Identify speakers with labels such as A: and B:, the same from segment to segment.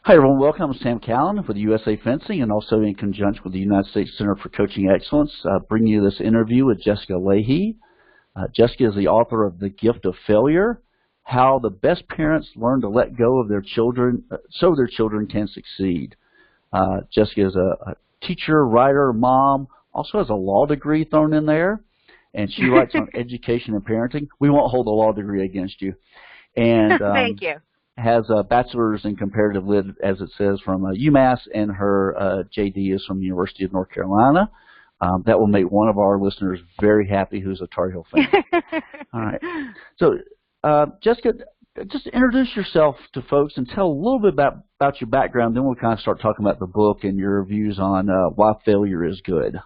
A: Hi everyone, welcome. I'm Sam Callan with USA Fencing and also in conjunction with the United States Center for Coaching Excellence, bringing you this interview with Jessica Lahey. Jessica is the author of The Gift of Failure, How the Best Parents Learn to Let Go of Their Children so Their Children Can Succeed. Jessica is a teacher, writer, mom, also has a law degree thrown in there, and she writes on education and parenting. We won't hold a law degree against you. And
B: Thank you.
A: Has a bachelor's in comparative lit, as it says, from UMass, and her JD is from the University of North Carolina. That will make one of our listeners very happy who's a Tar Heel fan. All right. So, Jessica, just introduce yourself to folks and tell a little bit about your background. Then we'll kind of start talking about the book and your views on why failure is good.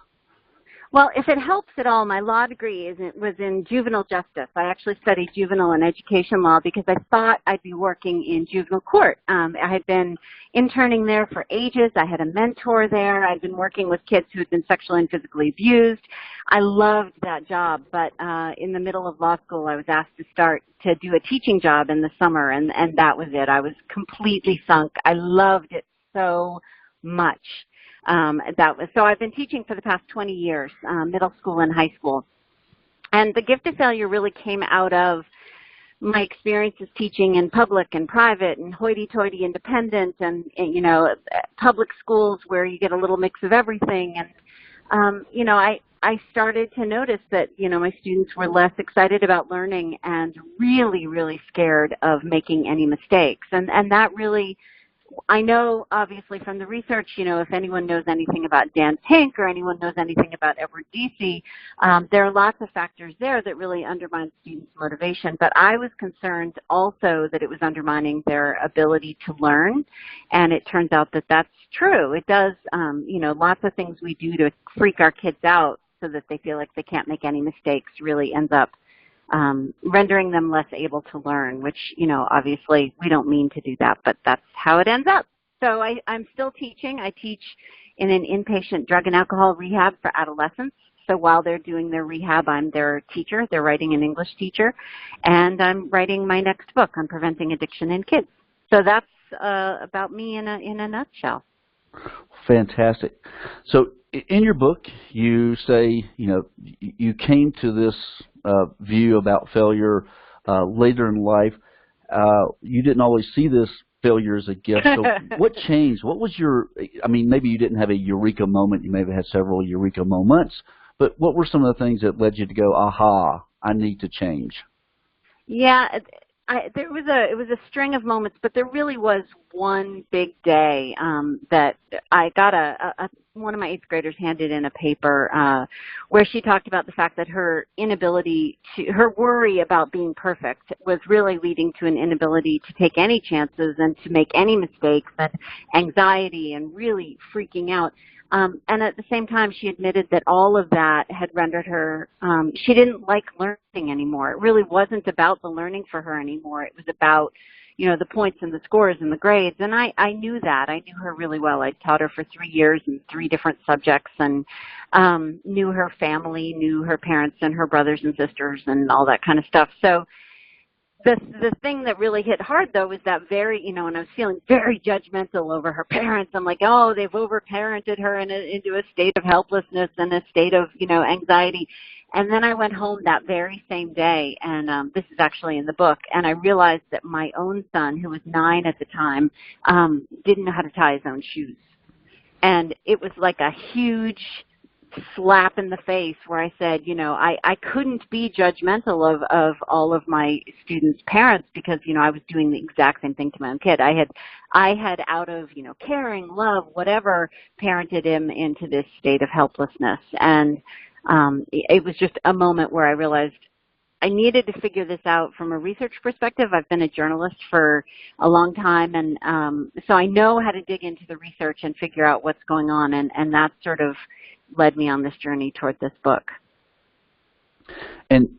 B: Well, if it helps at all, my law degree was in juvenile justice. I actually studied juvenile and education law because I thought I'd be working in juvenile court. I had been interning there for ages. I had a mentor there. I'd been working with kids who had been sexually and physically abused. I loved that job, but in the middle of law school, I was asked to start to do a teaching job in the summer, and that was it. I was completely sunk. I loved it so much. So I've been teaching for the past 20 years, middle school and high school. And the gift of failure really came out of my experiences teaching in public and private and hoity-toity independent and, you know, public schools where you get a little mix of everything. And, you know, I started to notice that, you know, my students were less excited about learning and really, really scared of making any mistakes. And that really, I know, obviously, from the research, you know, if anyone knows anything about Dan Pink or anyone knows anything about Edward Deci, there are lots of factors there that really undermine students' motivation. But I was concerned also that it was undermining their ability to learn, and it turns out that that's true. It does, you know, lots of things we do to freak our kids out so that they feel like they can't make any mistakes really ends up rendering them less able to learn, which, you know, obviously we don't mean to do that, but that's how it ends up. So I'm still teaching. I teach in an inpatient drug and alcohol rehab for adolescents. So while they're doing their rehab, I'm their teacher. They're writing an English teacher. And I'm writing my next book on preventing addiction in kids. So that's about me in a nutshell.
A: Fantastic. So in your book, you say, you know, you came to this view about failure later in life. You didn't always see this failure as a gift. So what changed? What was your, I mean, maybe you didn't have a eureka moment. You may have had several eureka moments. But what were some of the things that led you to go, aha, I need to change?
B: Yeah, it was a string of moments, but there really was one big day that I got one of my 8th graders handed in a paper where she talked about the fact that her worry about being perfect was really leading to an inability to take any chances and to make any mistakes, and anxiety and really freaking out. And at the same time, she admitted that all of that had rendered her, she didn't like learning anymore. It really wasn't about the learning for her anymore. It was about, you know, the points and the scores and the grades. And I knew that. I knew her really well. I taught her for 3 years in 3 different subjects, and knew her family, knew her parents and her brothers and sisters and all that kind of stuff. So the thing that really hit hard, though, was that very, you know, and I was feeling very judgmental over her parents. I'm like, oh, they've overparented her into a state of helplessness and a state of, you know, anxiety. And then I went home that very same day, and this is actually in the book, and I realized that my own son, who was 9 at the time, didn't know how to tie his own shoes. And it was like a huge slap in the face where I said, you know, I couldn't be judgmental of all of my students' parents because, you know, I was doing the exact same thing to my own kid. I had out of, you know, caring, love, whatever, parented him into this state of helplessness. And it was just a moment where I realized I needed to figure this out from a research perspective. I've been a journalist for a long time, and so I know how to dig into the research and figure out what's going on, and that sort of led me on this journey toward this book.
A: And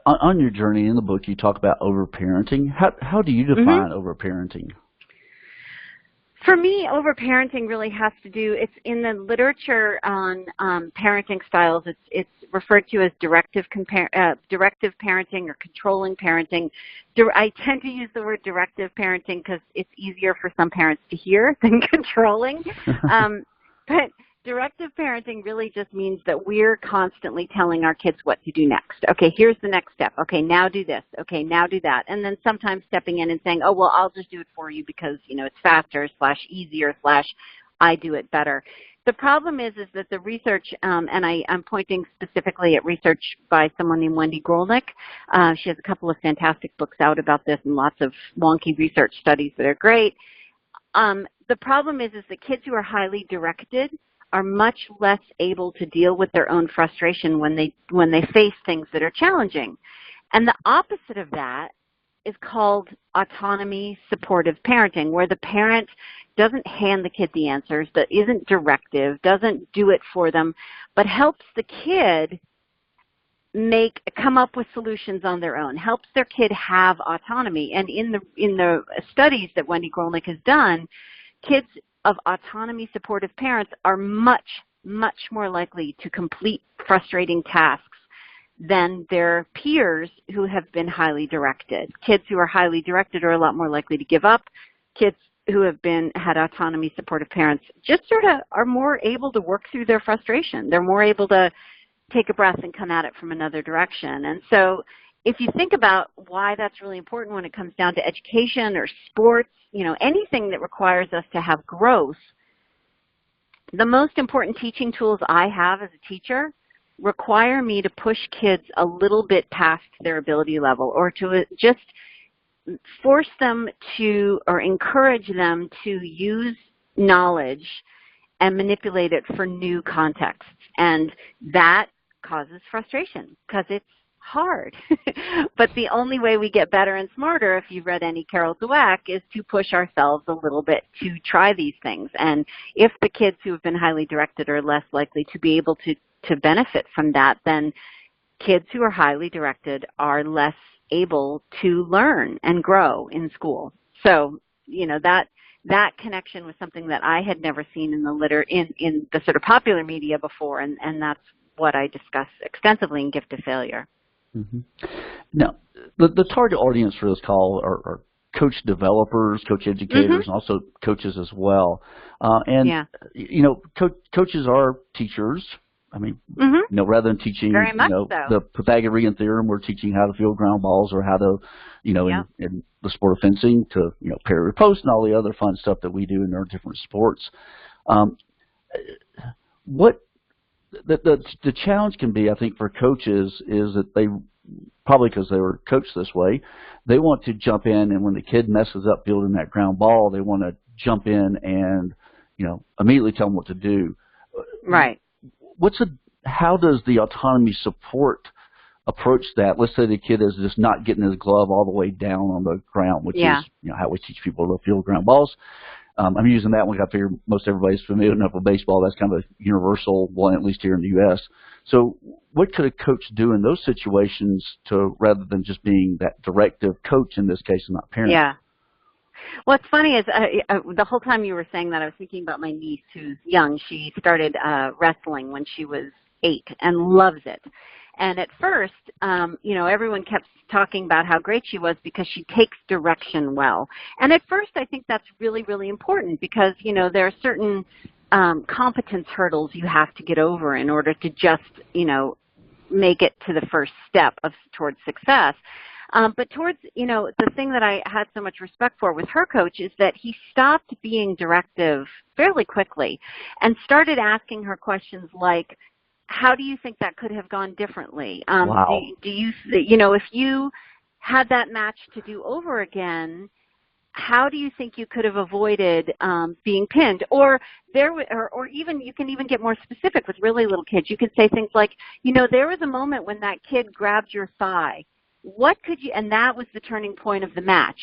A: on your journey in the book, you talk about overparenting. How do you define overparenting?
B: For me, overparenting really has to do, it's in the literature on parenting styles, it's referred to as directive parenting or controlling parenting. I tend to use the word directive parenting because it's easier for some parents to hear than controlling. But directive parenting really just means that we're constantly telling our kids what to do next. Okay, here's the next step. Okay, now do this. Okay, now do that. And then sometimes stepping in and saying, oh, well, I'll just do it for you because, it's faster / easier / I do it better. The problem is that the research, and I'm pointing specifically at research by someone named Wendy Grolnick. She has a couple of fantastic books out about this and lots of wonky research studies that are great. The problem is that kids who are highly directed are much less able to deal with their own frustration when they face things that are challenging. And the opposite of that is called autonomy supportive parenting, where the parent doesn't hand the kid the answers, that isn't directive, doesn't do it for them, but helps the kid come up with solutions on their own, helps their kid have autonomy. And in the studies that Wendy Grolnick has done, kids of autonomy supportive parents are much, much more likely to complete frustrating tasks than their peers who have been highly directed. Kids who are highly directed are a lot more likely to give up. Kids who have had autonomy supportive parents just sort of are more able to work through their frustration. They're more able to take a breath and come at it from another direction. And so if you think about why that's really important when it comes down to education or sports, anything that requires us to have growth, the most important teaching tools I have as a teacher require me to push kids a little bit past their ability level, or to just force them to, or encourage them to use knowledge and manipulate it for new contexts. And that causes frustration because it's hard. But the only way we get better and smarter, if you've read any Carol Dweck, is to push ourselves a little bit to try these things. And if the kids who have been highly directed are less likely to be able to benefit from that, then kids who are highly directed are less able to learn and grow in school. So, that connection was something that I had never seen in the sort of popular media before, and that's what I discuss extensively in Gift of Failure.
A: Mm-hmm. Now, the target audience for this call are coach developers, coach educators, and also coaches as well. Coaches are teachers. I mean, rather than teaching, the Pythagorean theorem, we're teaching how to field ground balls or how to, in the sport of fencing to, parry post and all the other fun stuff that we do in our different sports. What the challenge can be, I think, for coaches is that they, probably because they were coached this way, they want to jump in, and when the kid messes up fielding that ground ball, they want to jump in and, immediately tell them what to do.
B: Right.
A: How does the autonomy support approach that? Let's say the kid is just not getting his glove all the way down on the ground, which is how we teach people to field ground balls. I'm using that one. I figure most everybody's familiar enough with baseball. That's kind of a universal one, at least here in the U.S. So what could a coach do in those situations rather than just being that directive coach in this case and not parent?
B: Yeah. What's funny is the whole time you were saying that, I was thinking about my niece who's young. She started wrestling when she was 8 and loves it. And at first, everyone kept talking about how great she was because she takes direction well. And at first, I think that's really, really important because, there are certain competence hurdles you have to get over in order to just, make it to the first step towards success. But towards, the thing that I had so much respect for with her coach is that he stopped being directive fairly quickly and started asking her questions like, how do you think that could have gone differently?
A: Wow.
B: Do you, if you had that match to do over again, how do you think you could have avoided being pinned? Or even you can even get more specific with really little kids. You could say things like, there was a moment when that kid grabbed your thigh. And that was the turning point of the match.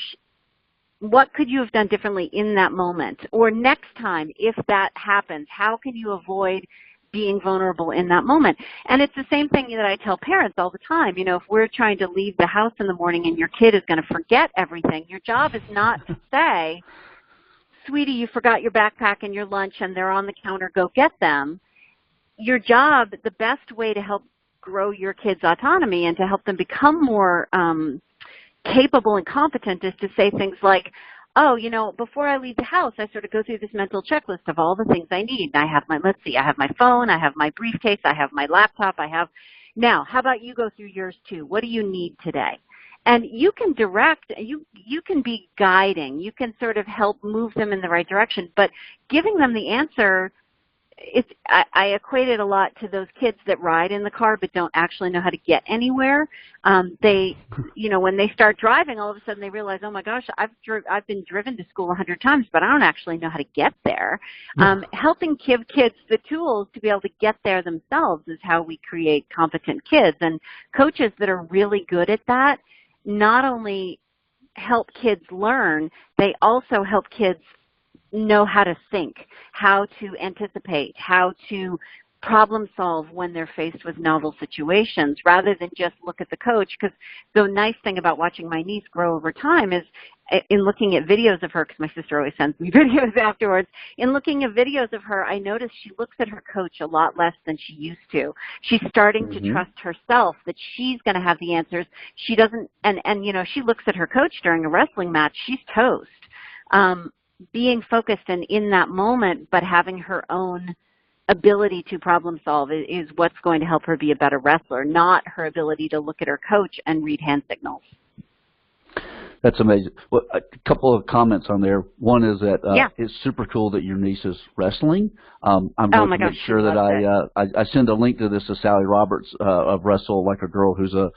B: What could you have done differently in that moment? Or next time, if that happens, how can you avoid being vulnerable in that moment? And it's the same thing that I tell parents all the time. If we're trying to leave the house in the morning and your kid is going to forget everything, your job is not to say, sweetie, you forgot your backpack and your lunch and they're on the counter, go get them. Your job, the best way to help grow your kids' autonomy and to help them become more capable and competent is to say things like, oh, you know, before I leave the house, I sort of go through this mental checklist of all the things I need. I have my, let's see, I have my phone, I have my briefcase, I have my laptop, now, how about you go through yours too? What do you need today? And you can direct, you can be guiding, you can sort of help move them in the right direction, but giving them the answer, I equate it a lot to those kids that ride in the car but don't actually know how to get anywhere. They, you know, when they start driving, all of a sudden they realize, oh my gosh, I've been driven to school 100 times, but I don't actually know how to get there. Helping give kids the tools to be able to get there themselves is how we create competent kids. And coaches that are really good at that not only help kids learn, they also help kids know how to think, how to anticipate, how to problem solve when they're faced with novel situations rather than just look at the coach. Because the nice thing about watching my niece grow over time is in looking at videos of her, because my sister always sends me videos afterwards, in looking at videos of her, I noticed she looks at her coach a lot less than she used to. She's starting to trust herself that she's going to have the answers. She doesn't, and you know, she looks at her coach during a wrestling match, she's toast. Being focused and in that moment, but having her own ability to problem solve is what's going to help her be a better wrestler, not her ability to look at her coach and read hand signals.
A: That's amazing. Well, a couple of comments on there. One is that it's super cool that your niece is wrestling. I'm going to make sure that I send a link to this to Sally Roberts of Wrestle Like a Girl, who's a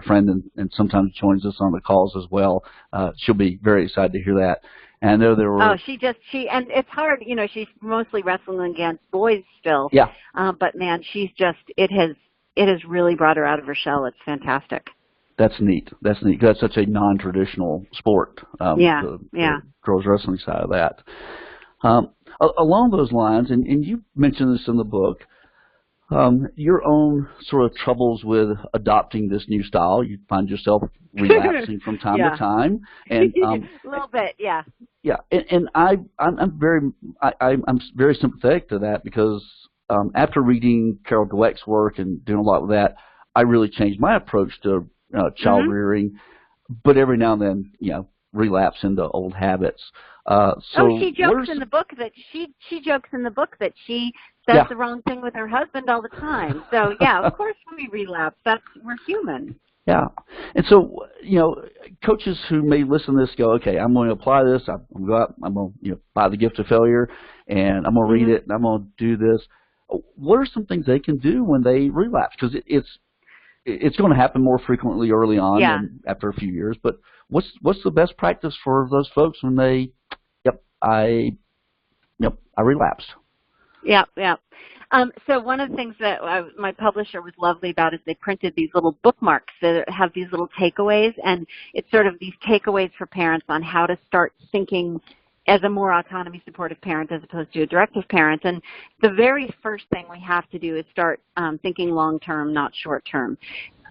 A: friend and sometimes joins us on the calls as well. She'll be very excited to hear that. And I know there were.
B: Oh, and it's hard, you know, she's mostly wrestling against boys still.
A: Yeah.
B: But man, it has really brought her out of her shell. It's fantastic.
A: That's neat. That's neat. That's such a non-traditional sport. The girls wrestling side of that. Along those lines, and you mentioned this in the book, your own sort of troubles with adopting this new style. You find yourself relapsing from time to time, and
B: a little bit, yeah.
A: Yeah, and I'm very sympathetic to that because after reading Carol Dweck's work and doing a lot with that, I really changed my approach to child rearing, but every now and then, you know, relapse into old habits.
B: She jokes in the book that she jokes in the book that she says the wrong thing with her husband all the time. So yeah, of course we relapse. We're human. Yeah,
A: and so you know, coaches who may listen to this go, okay, I'm going to apply this. I'm going to go out. I'm going to buy The Gift of Failure, and I'm going to read it, and I'm going to do this. What are some things they can do when they relapse? Because it's going to happen more frequently early on than after a few years. But what's the best practice for those folks when they, I relapsed?
B: Yeah. So one of the things that my publisher was lovely about is they printed these little bookmarks that have these little takeaways, and it's sort of these takeaways for parents on how to start thinking as a more autonomy supportive parent as opposed to a directive parent. And the very first thing we have to do is start thinking long term, not short term.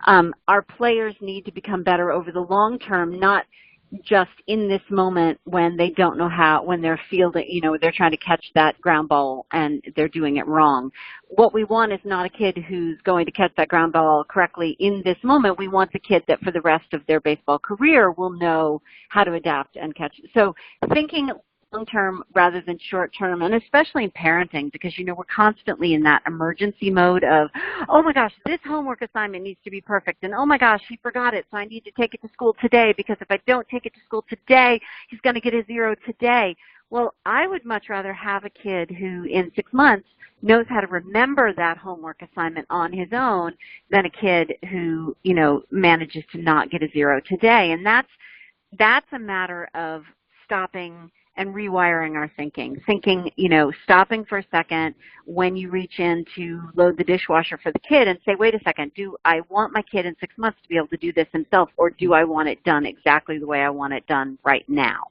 B: Our players need to become better over the long term, not just in this moment when they don't know how, when they're fielding, they're trying to catch that ground ball and they're doing it wrong. What we want is not a kid who's going to catch that ground ball correctly in this moment. We want the kid that for the rest of their baseball career will know how to adapt and catch. So thinking long-term rather than short-term, and especially in parenting, because, we're constantly in that emergency mode of, oh my gosh, this homework assignment needs to be perfect, and oh my gosh, he forgot it, so I need to take it to school today, because if I don't take it to school today, he's going to get a 0 today. Well, I would much rather have a kid who in 6 months knows how to remember that homework assignment on his own than a kid who, manages to not get a 0 today. And that's a matter of stopping and rewiring our thinking, stopping for a second when you reach in to load the dishwasher for the kid and say, wait a second, do I want my kid in 6 months to be able to do this himself, or do I want it done exactly the way I want it done right now?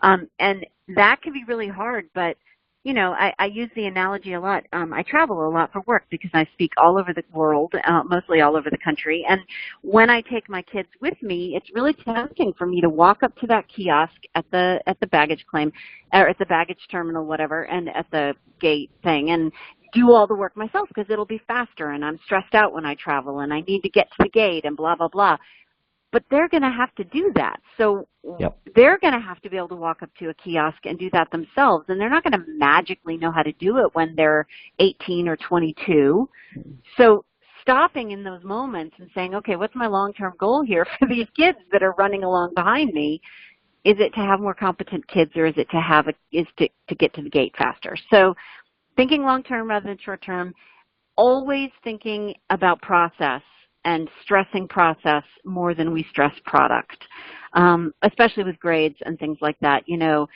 B: And that can be really hard, but you know, I use the analogy a lot. I travel a lot for work because I speak all over the world, mostly all over the country. And when I take my kids with me, it's really tempting for me to walk up to that kiosk at the baggage claim, or at the baggage terminal, whatever, and at the gate thing, and do all the work myself because it'll be faster. And I'm stressed out when I travel, and I need to get to the gate, and blah blah blah. But they're going to have to do that. So they're going to have to be able to walk up to a kiosk and do that themselves. And they're not going to magically know how to do it when they're 18 or 22. So stopping in those moments and saying, okay, what's my long-term goal here for these kids that are running along behind me? Is it to have more competent kids, or is it to get to the gate faster? So thinking long-term rather than short-term, always thinking about process and stressing process more than we stress product, especially with grades and things like that. You know,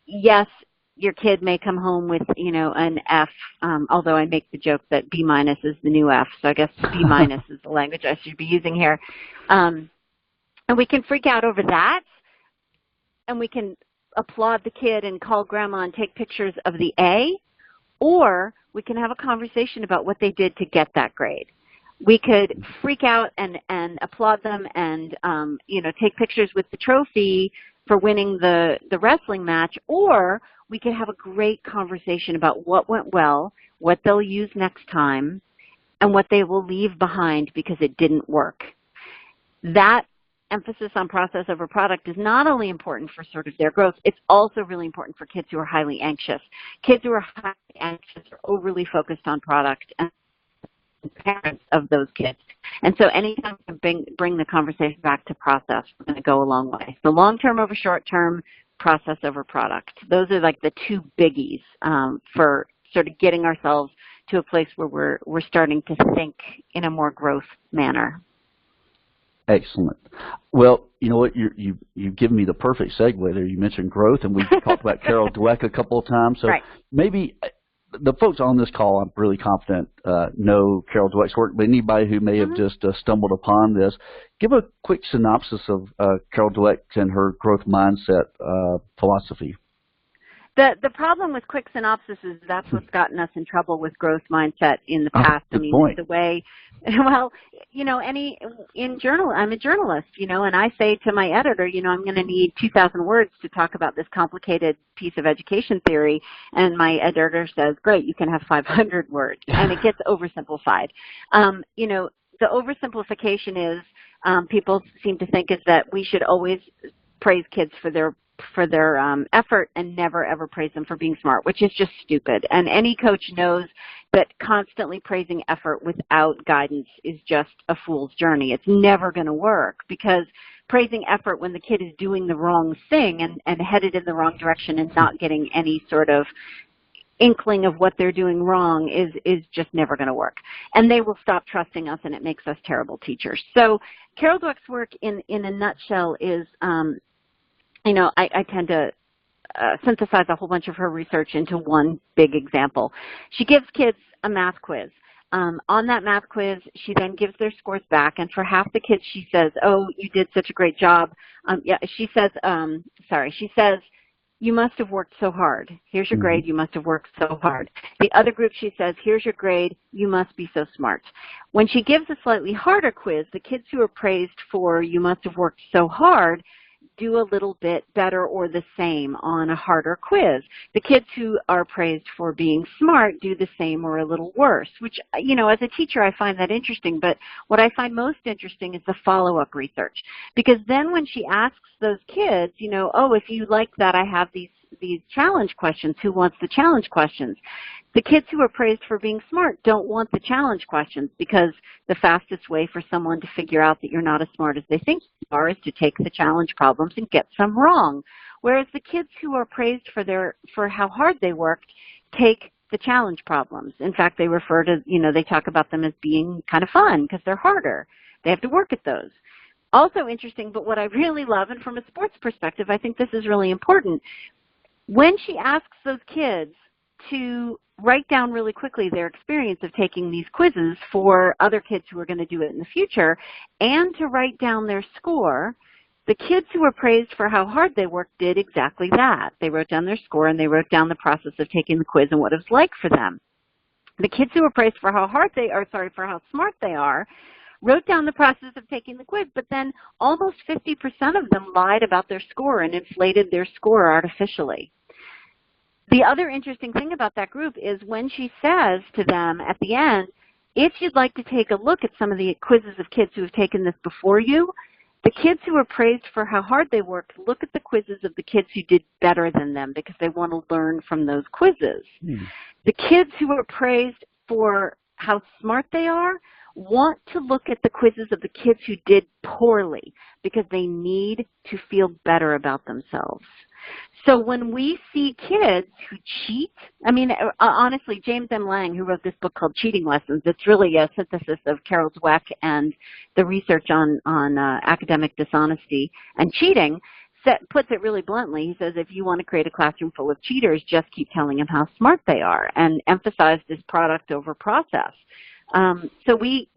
B: yes, your kid may come home with, you know, an F, although I make the joke that B- is the new F, so I guess B- is the language I should be using here. And we can freak out over that, and we can applaud the kid and call grandma and take pictures of the A, or we can have a conversation about what they did to get that grade. We could freak out and applaud them and, you know, take pictures with the trophy for winning the wrestling match, or we could have a great conversation about what went well, what they'll use next time, and what they will leave behind because it didn't work. That emphasis on process over product is not only important for sort of their growth, it's also really important for kids who are highly anxious. Kids who are highly anxious are overly focused on product, and parents of those kids. And so anytime we can bring the conversation back to process, we're going to go a long way. So long-term over short-term, process over product. Those are like the two biggies for sort of getting ourselves to a place where we're starting to think in a more growth manner.
A: Excellent. Well, you know what, you've given me the perfect segue there. You mentioned growth, and we've talked about Carol Dweck a couple of times. So maybe the folks on this call, I'm really confident, know Carol Dweck's work, but anybody who may have just stumbled upon this, give a quick synopsis of Carol Dweck and her growth mindset philosophy.
B: The problem with quick synopsis is that's what's gotten us in trouble with growth mindset in the past.
A: Good point.
B: The way, well, you know, I'm a journalist, you know, and I say to my editor, you know, I'm going to need 2,000 words to talk about this complicated piece of education theory, and my editor says, great, you can have 500 words, and it gets oversimplified. You know, the oversimplification is people seem to think is that we should always praise kids for their effort and never ever praise them for being smart, which is just stupid. And any coach knows that constantly praising effort without guidance is just a fool's journey. It's never going to work, because praising effort when the kid is doing the wrong thing and headed in the wrong direction and not getting any sort of inkling of what they're doing wrong is just never going to work. And they will stop trusting us, and it makes us terrible teachers. So Carol Dweck's work in a nutshell is, you know, I tend to synthesize a whole bunch of her research into one big example. She gives kids a math quiz. On that math quiz, she then gives their scores back, and for half the kids, she says, oh, you did such a great job. She says, you must have worked so hard. Here's your grade. You must have worked so hard. The other group, she says, here's your grade. You must be so smart. When she gives a slightly harder quiz, the kids who are praised for you must have worked so hard do a little bit better or the same on a harder quiz. The kids who are praised for being smart do the same or a little worse, which, you know, as a teacher, I find that interesting. But what I find most interesting is the follow-up research, because then when she asks those kids, you know, oh, if you like that, I have these challenge questions. Who wants the challenge questions? The kids who are praised for being smart don't want the challenge questions, because the fastest way for someone to figure out that you're not as smart as they think you are is to take the challenge problems and get some wrong. Whereas the kids who are praised for how hard they worked take the challenge problems. In fact, they refer to, you know, they talk about them as being kind of fun because they're harder. They have to work at those. Also interesting, but what I really love, and from a sports perspective, I think this is really important, when she asks those kids to write down really quickly their experience of taking these quizzes for other kids who are going to do it in the future, and to write down their score, The kids who were praised for how hard they worked did exactly that. They wrote down their score and they wrote down the process of taking the quiz and what it was like for them. The kids who were praised for how for how smart they are, wrote down the process of taking the quiz, but then almost 50% of them lied about their score and inflated their score artificially. The other interesting thing about that group is when she says to them at the end, if you'd like to take a look at some of the quizzes of kids who have taken this before you, the kids who were praised for how hard they worked look at the quizzes of the kids who did better than them because they want to learn from those quizzes. The kids who were praised for how smart they are want to look at the quizzes of the kids who did poorly because they need to feel better about themselves. So when we see kids who cheat, I mean, honestly, James M. Lang, who wrote this book called Cheating Lessons, it's really a synthesis of Carol Dweck and the research on academic dishonesty and cheating, puts it really bluntly. He says if you want to create a classroom full of cheaters, just keep telling them how smart they are and emphasize this product over process. So we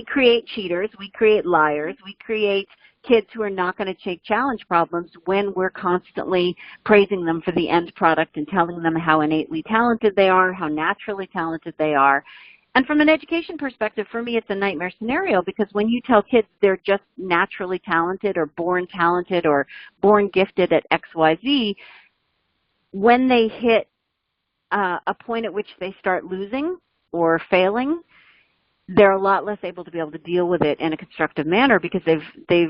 B: create cheaters, we create liars, we create kids who are not going to take challenge problems when we're constantly praising them for the end product and telling them how innately talented they are, how naturally talented they are. And from an education perspective, for me, it's a nightmare scenario because when you tell kids they're just naturally talented or born gifted at XYZ, when they hit a point at which they start losing or failing, they're a lot less able to be able to deal with it in a constructive manner because they've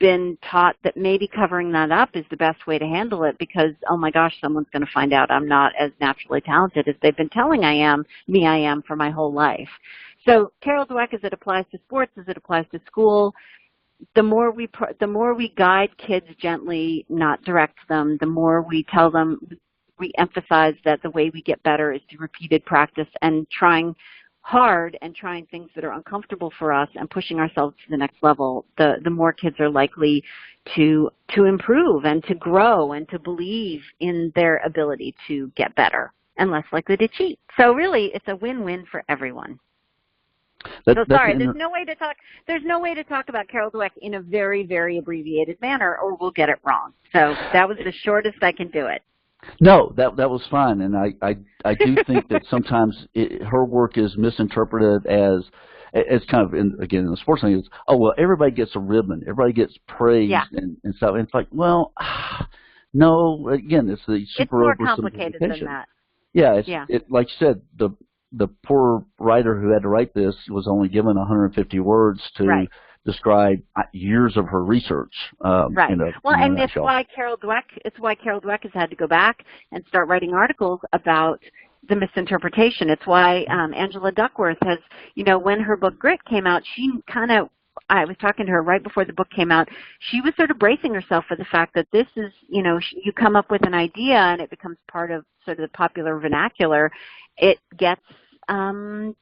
B: been taught that maybe covering that up is the best way to handle it because, oh my gosh, someone's going to find out I'm not as naturally talented as they've been telling I am for my whole life. So Carol Dweck, as it applies to sports, as it applies to school, the more we guide kids gently, not direct them, the more we tell them, we emphasize that the way we get better is through repeated practice and trying hard and trying things that are uncomfortable for us and pushing ourselves to the next level, the more kids are likely to improve and to grow and to believe in their ability to get better and less likely to cheat. So really, it's a win-win for everyone. There's no way to talk about Carol Dweck in a very, very abbreviated manner or we'll get it wrong. So that was the shortest I can do it.
A: No, that was fine, and I do think that sometimes her work is misinterpreted as kind of in the sports thing. It's everybody gets a ribbon, everybody gets praise, and stuff. And it's like, well, no. Again, it's the super
B: It's more complicated than that.
A: Yeah, like you said, the poor writer who had to write this was only given 150 words to describe years of her research.
B: Right. And it's why Carol Dweck has had to go back and start writing articles about the misinterpretation. It's why Angela Duckworth has, when her book Grit came out, I was talking to her right before the book came out. She was sort of bracing herself for the fact that this is, you come up with an idea and it becomes part of sort of the popular vernacular. It gets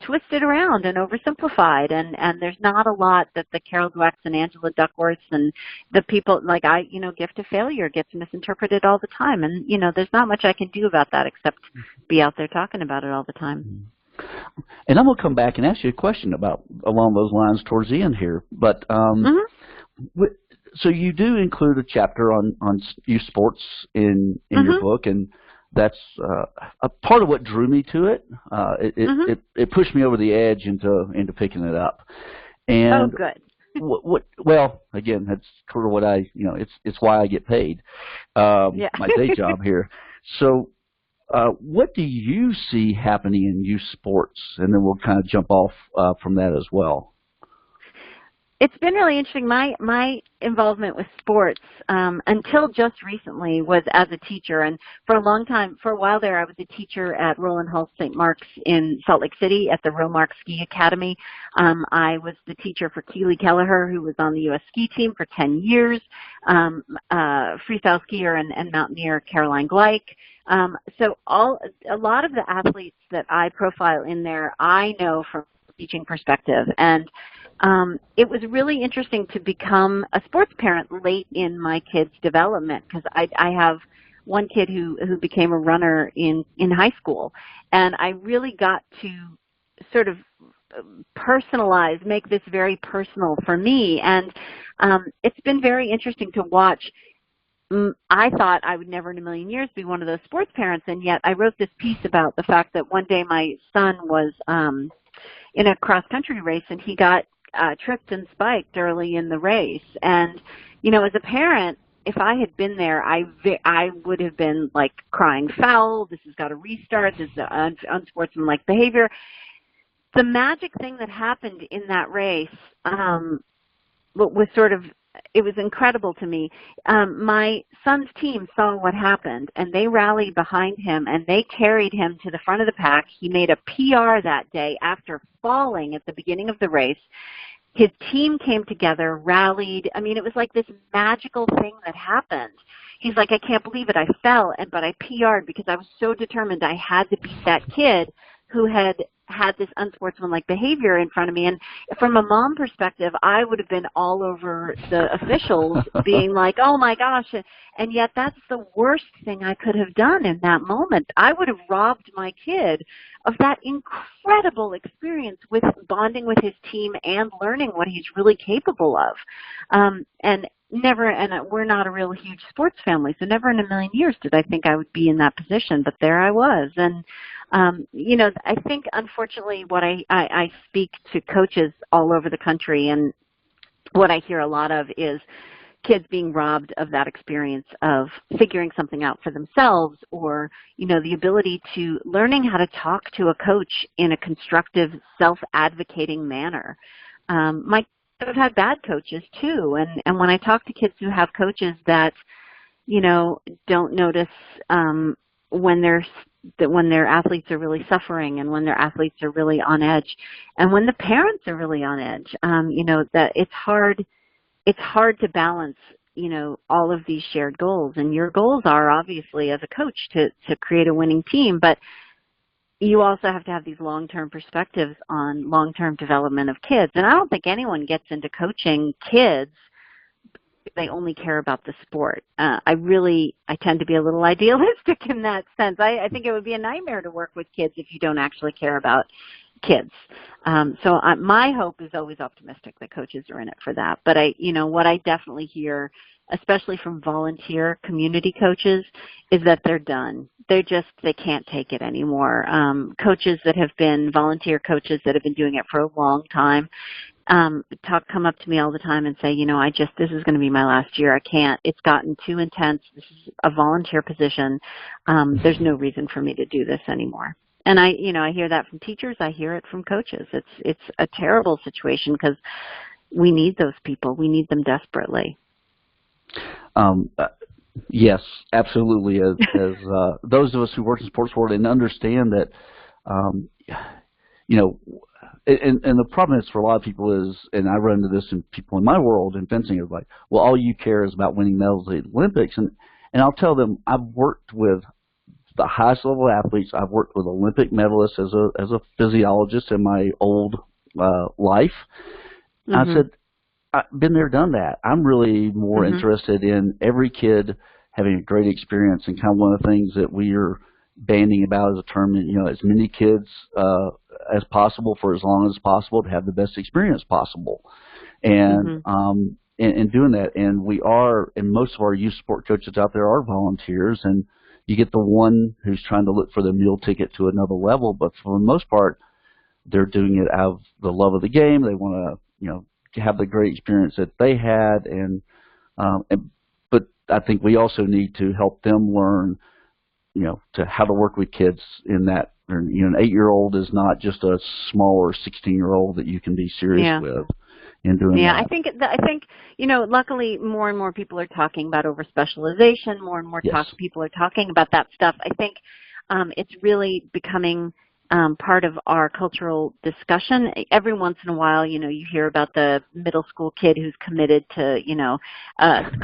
B: twisted around and oversimplified, and there's not a lot that the Carol Dwecks and Angela Duckworths and the people like Gift of Failure gets misinterpreted all the time, and there's not much I can do about that except be out there talking about it all the time.
A: And I'm going to come back and ask you a question along those lines towards the end here, but so you do include a chapter on youth sports in your book, and that's a part of what drew me to it. It pushed me over the edge into picking it up. And
B: good.
A: Well, again, that's sort of what it's why I get paid. My day job here. So, what do you see happening in youth sports? And then we'll kind of jump off from that as well.
B: It's been really interesting. My involvement with sports until just recently was as a teacher, and for a while there, I was a teacher at Roland Hall St. Mark's in Salt Lake City at the Romark Ski Academy. I was the teacher for Keely Kelleher, who was on the U.S. ski team for 10 years, freestyle skier and mountaineer Caroline Gleich. So a lot of the athletes that I profile in there, I know from a teaching perspective, and it was really interesting to become a sports parent late in my kid's development because I have one kid who became a runner in high school, and I really got to sort of personalize, make this very personal for me. And it's been very interesting to watch. I thought I would never in a million years be one of those sports parents, and yet I wrote this piece about the fact that one day my son was in a cross-country race, and he got tripped and spiked early in the race. And, as a parent, if I had been there, I would have been like crying foul. This has got to restart. This is unsportsmanlike behavior. The magic thing that happened in that race was it was incredible to me. My son's team saw what happened, and they rallied behind him, and they carried him to the front of the pack. He made a PR that day after falling at the beginning of the race. His team came together, rallied. I mean, it was like this magical thing that happened. He's like, I can't believe it. I fell, but I PR'd because I was so determined I had to beat that kid who had this unsportsmanlike behavior in front of me. And from a mom perspective, I would have been all over the officials being like, oh my gosh. And yet that's the worst thing I could have done in that moment. I would have robbed my kid of that incredible experience with bonding with his team and learning what he's really capable of. And we're not a real huge sports family, so never in a million years did I think I would be in that position, but there I was. And, I think, unfortunately, what I speak to coaches all over the country, and what I hear a lot of is kids being robbed of that experience of figuring something out for themselves, or, the ability to learning how to talk to a coach in a constructive, self-advocating manner. My I've had bad coaches too, and when I talk to kids who have coaches that, don't notice when their athletes are really suffering, and when their athletes are really on edge, and when the parents are really on edge, that it's hard to balance, all of these shared goals. And your goals are obviously as a coach to create a winning team, but you also have to have these long-term perspectives on long-term development of kids. And I don't think anyone gets into coaching kids if they only care about the sport. I tend to be a little idealistic in that sense. I think it would be a nightmare to work with kids if you don't actually care about kids. So my hope is always optimistic that coaches are in it for that. But what I definitely hear, especially from volunteer community coaches, is that they're done. They can't take it anymore. Coaches that have been volunteer coaches that have been doing it for a long time, come up to me all the time and say, this is going to be my last year. I can't. It's gotten too intense. This is a volunteer position. There's no reason for me to do this anymore. And I hear that from teachers. I hear it from coaches. It's a terrible situation because we need those people. We need them desperately.
A: Yes, absolutely. As those of us who work in the sports world and understand that, and the problem is for a lot of people is, and I run into this in people in my world in fencing, is like, well, all you care is about winning medals at the Olympics. And I'll tell them, I've worked with the highest level athletes. I've worked with Olympic medalists as a physiologist in my old life. Mm-hmm. I said, I've been there, done that. I'm really more interested in every kid having a great experience, and kind of one of the things that we are banding about as a term, as many kids as possible for as long as possible to have the best experience possible. And and doing that, and most of our youth sport coaches out there are volunteers, and you get the one who's trying to look for the meal ticket to another level, but for the most part, they're doing it out of the love of the game. They want to, have the great experience that they had, but I think we also need to help them learn, to how to work with kids in that. An 8-year-old is not just a smaller 16-year-old that you can be serious with in doing that.
B: I think luckily more and more people are talking about over-specialization. More and more people are talking about that stuff. I think it's really becoming part of our cultural discussion. Every once in a while, you hear about the middle school kid who's committed to,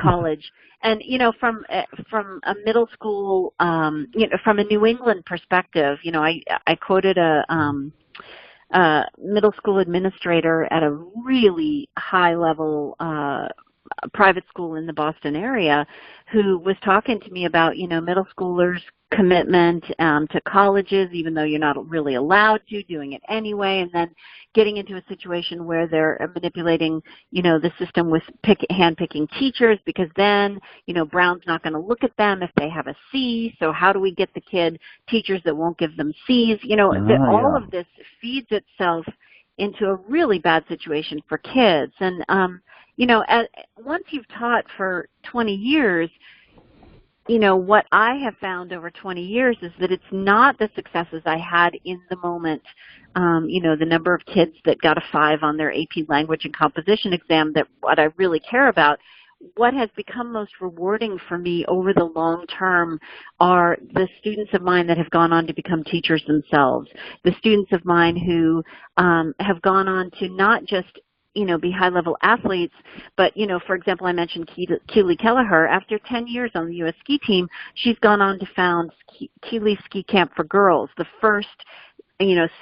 B: college. And, from a middle school, from a New England perspective, I quoted a middle school administrator at a really high level a private school in the Boston area who was talking to me about, middle schoolers' commitment to colleges, even though you're not really allowed to, doing it anyway, and then getting into a situation where they're manipulating, the system with hand-picking teachers, because then, Brown's not going to look at them if they have a C, so how do we get the kid teachers that won't give them Cs? All of this feeds itself into a really bad situation for kids. And, once you've taught for 20 years, what I have found over 20 years is that it's not the successes I had in the moment, the number of kids that got a 5 on their AP language and composition exam, that what I really care about. What has become most rewarding for me over the long term are the students of mine that have gone on to become teachers themselves, the students of mine who have gone on to not just be high-level athletes, but, for example, I mentioned Keely Kelleher. After 10 years on the U.S. ski team, she's gone on to found Keely Ski Camp for Girls, the first,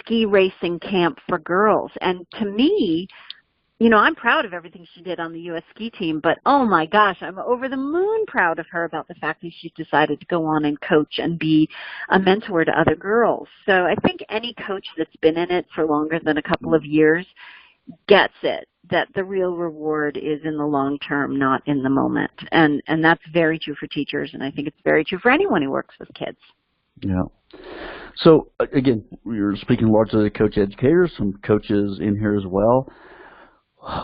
B: ski racing camp for girls. And to me, I'm proud of everything she did on the U.S. ski team, but oh my gosh, I'm over the moon proud of her about the fact that she's decided to go on and coach and be a mentor to other girls. So I think any coach that's been in it for longer than a couple of years gets it, that the real reward is in the long term, not in the moment. And that's very true for teachers, and I think it's very true for anyone who works with kids.
A: Yeah. So, again, you're speaking largely to coach educators, some coaches in here as well.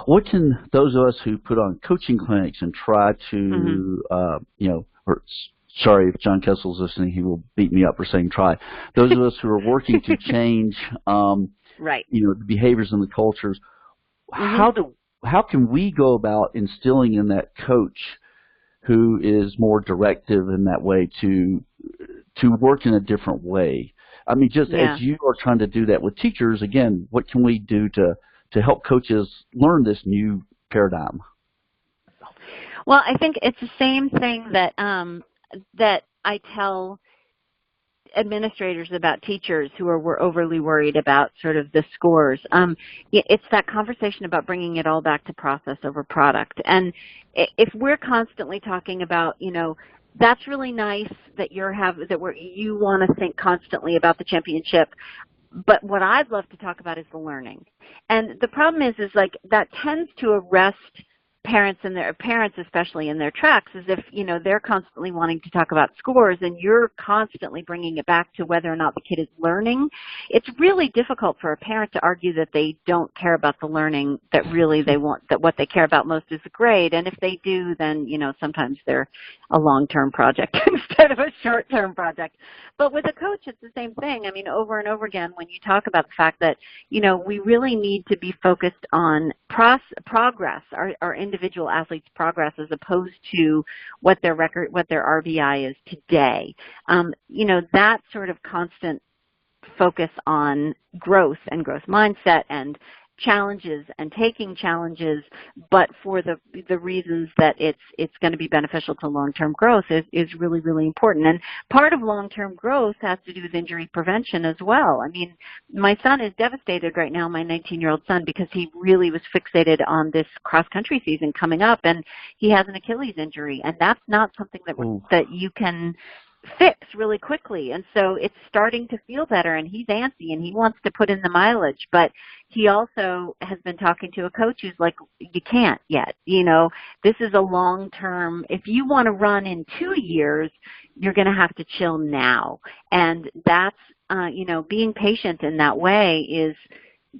A: What can those of us who put on coaching clinics and try to, sorry, if John Kessel's listening, he will beat me up for saying try. Those of us who are working to change,
B: right,
A: the behaviors and the cultures, how can we go about instilling in that coach who is more directive in that way to work in a different way? I mean, just as you are trying to do that with teachers, again, what can we do to help coaches learn this new paradigm?
B: Well, I think it's the same thing that that I tell administrators about teachers who were overly worried about sort of the scores. It's that conversation about bringing it all back to process over product. And if we're constantly talking about, that's really nice that you want to think constantly about the championship, but what I'd love to talk about is the learning. And the problem is like that tends to arrest parents especially in their tracks, as if, they're constantly wanting to talk about scores and you're constantly bringing it back to whether or not the kid is learning. It's really difficult for a parent to argue that they don't care about the learning, that really they want, that what they care about most is the grade. And if they do, then, sometimes they're a long-term project instead of a short-term project. But with a coach, it's the same thing. I mean, over and over again, when you talk about the fact that, we really need to be focused on progress, our individual athletes' progress, as opposed to what their RBI is today. That sort of constant focus on growth and growth mindset and challenges and taking challenges, but for the reasons that it's going to be beneficial to long-term growth is really, really important. And part of long-term growth has to do with injury prevention as well. I mean, my son is devastated right now, my 19-year-old son, because he really was fixated on this cross-country season coming up, and he has an Achilles injury, and that's not something that you can fix really quickly. And so it's starting to feel better, and he's antsy and he wants to put in the mileage, but he also has been talking to a coach who's like, you can't yet. This is a long-term, if you want to run in 2 years, you're going to have to chill now. And that's, being patient in that way is,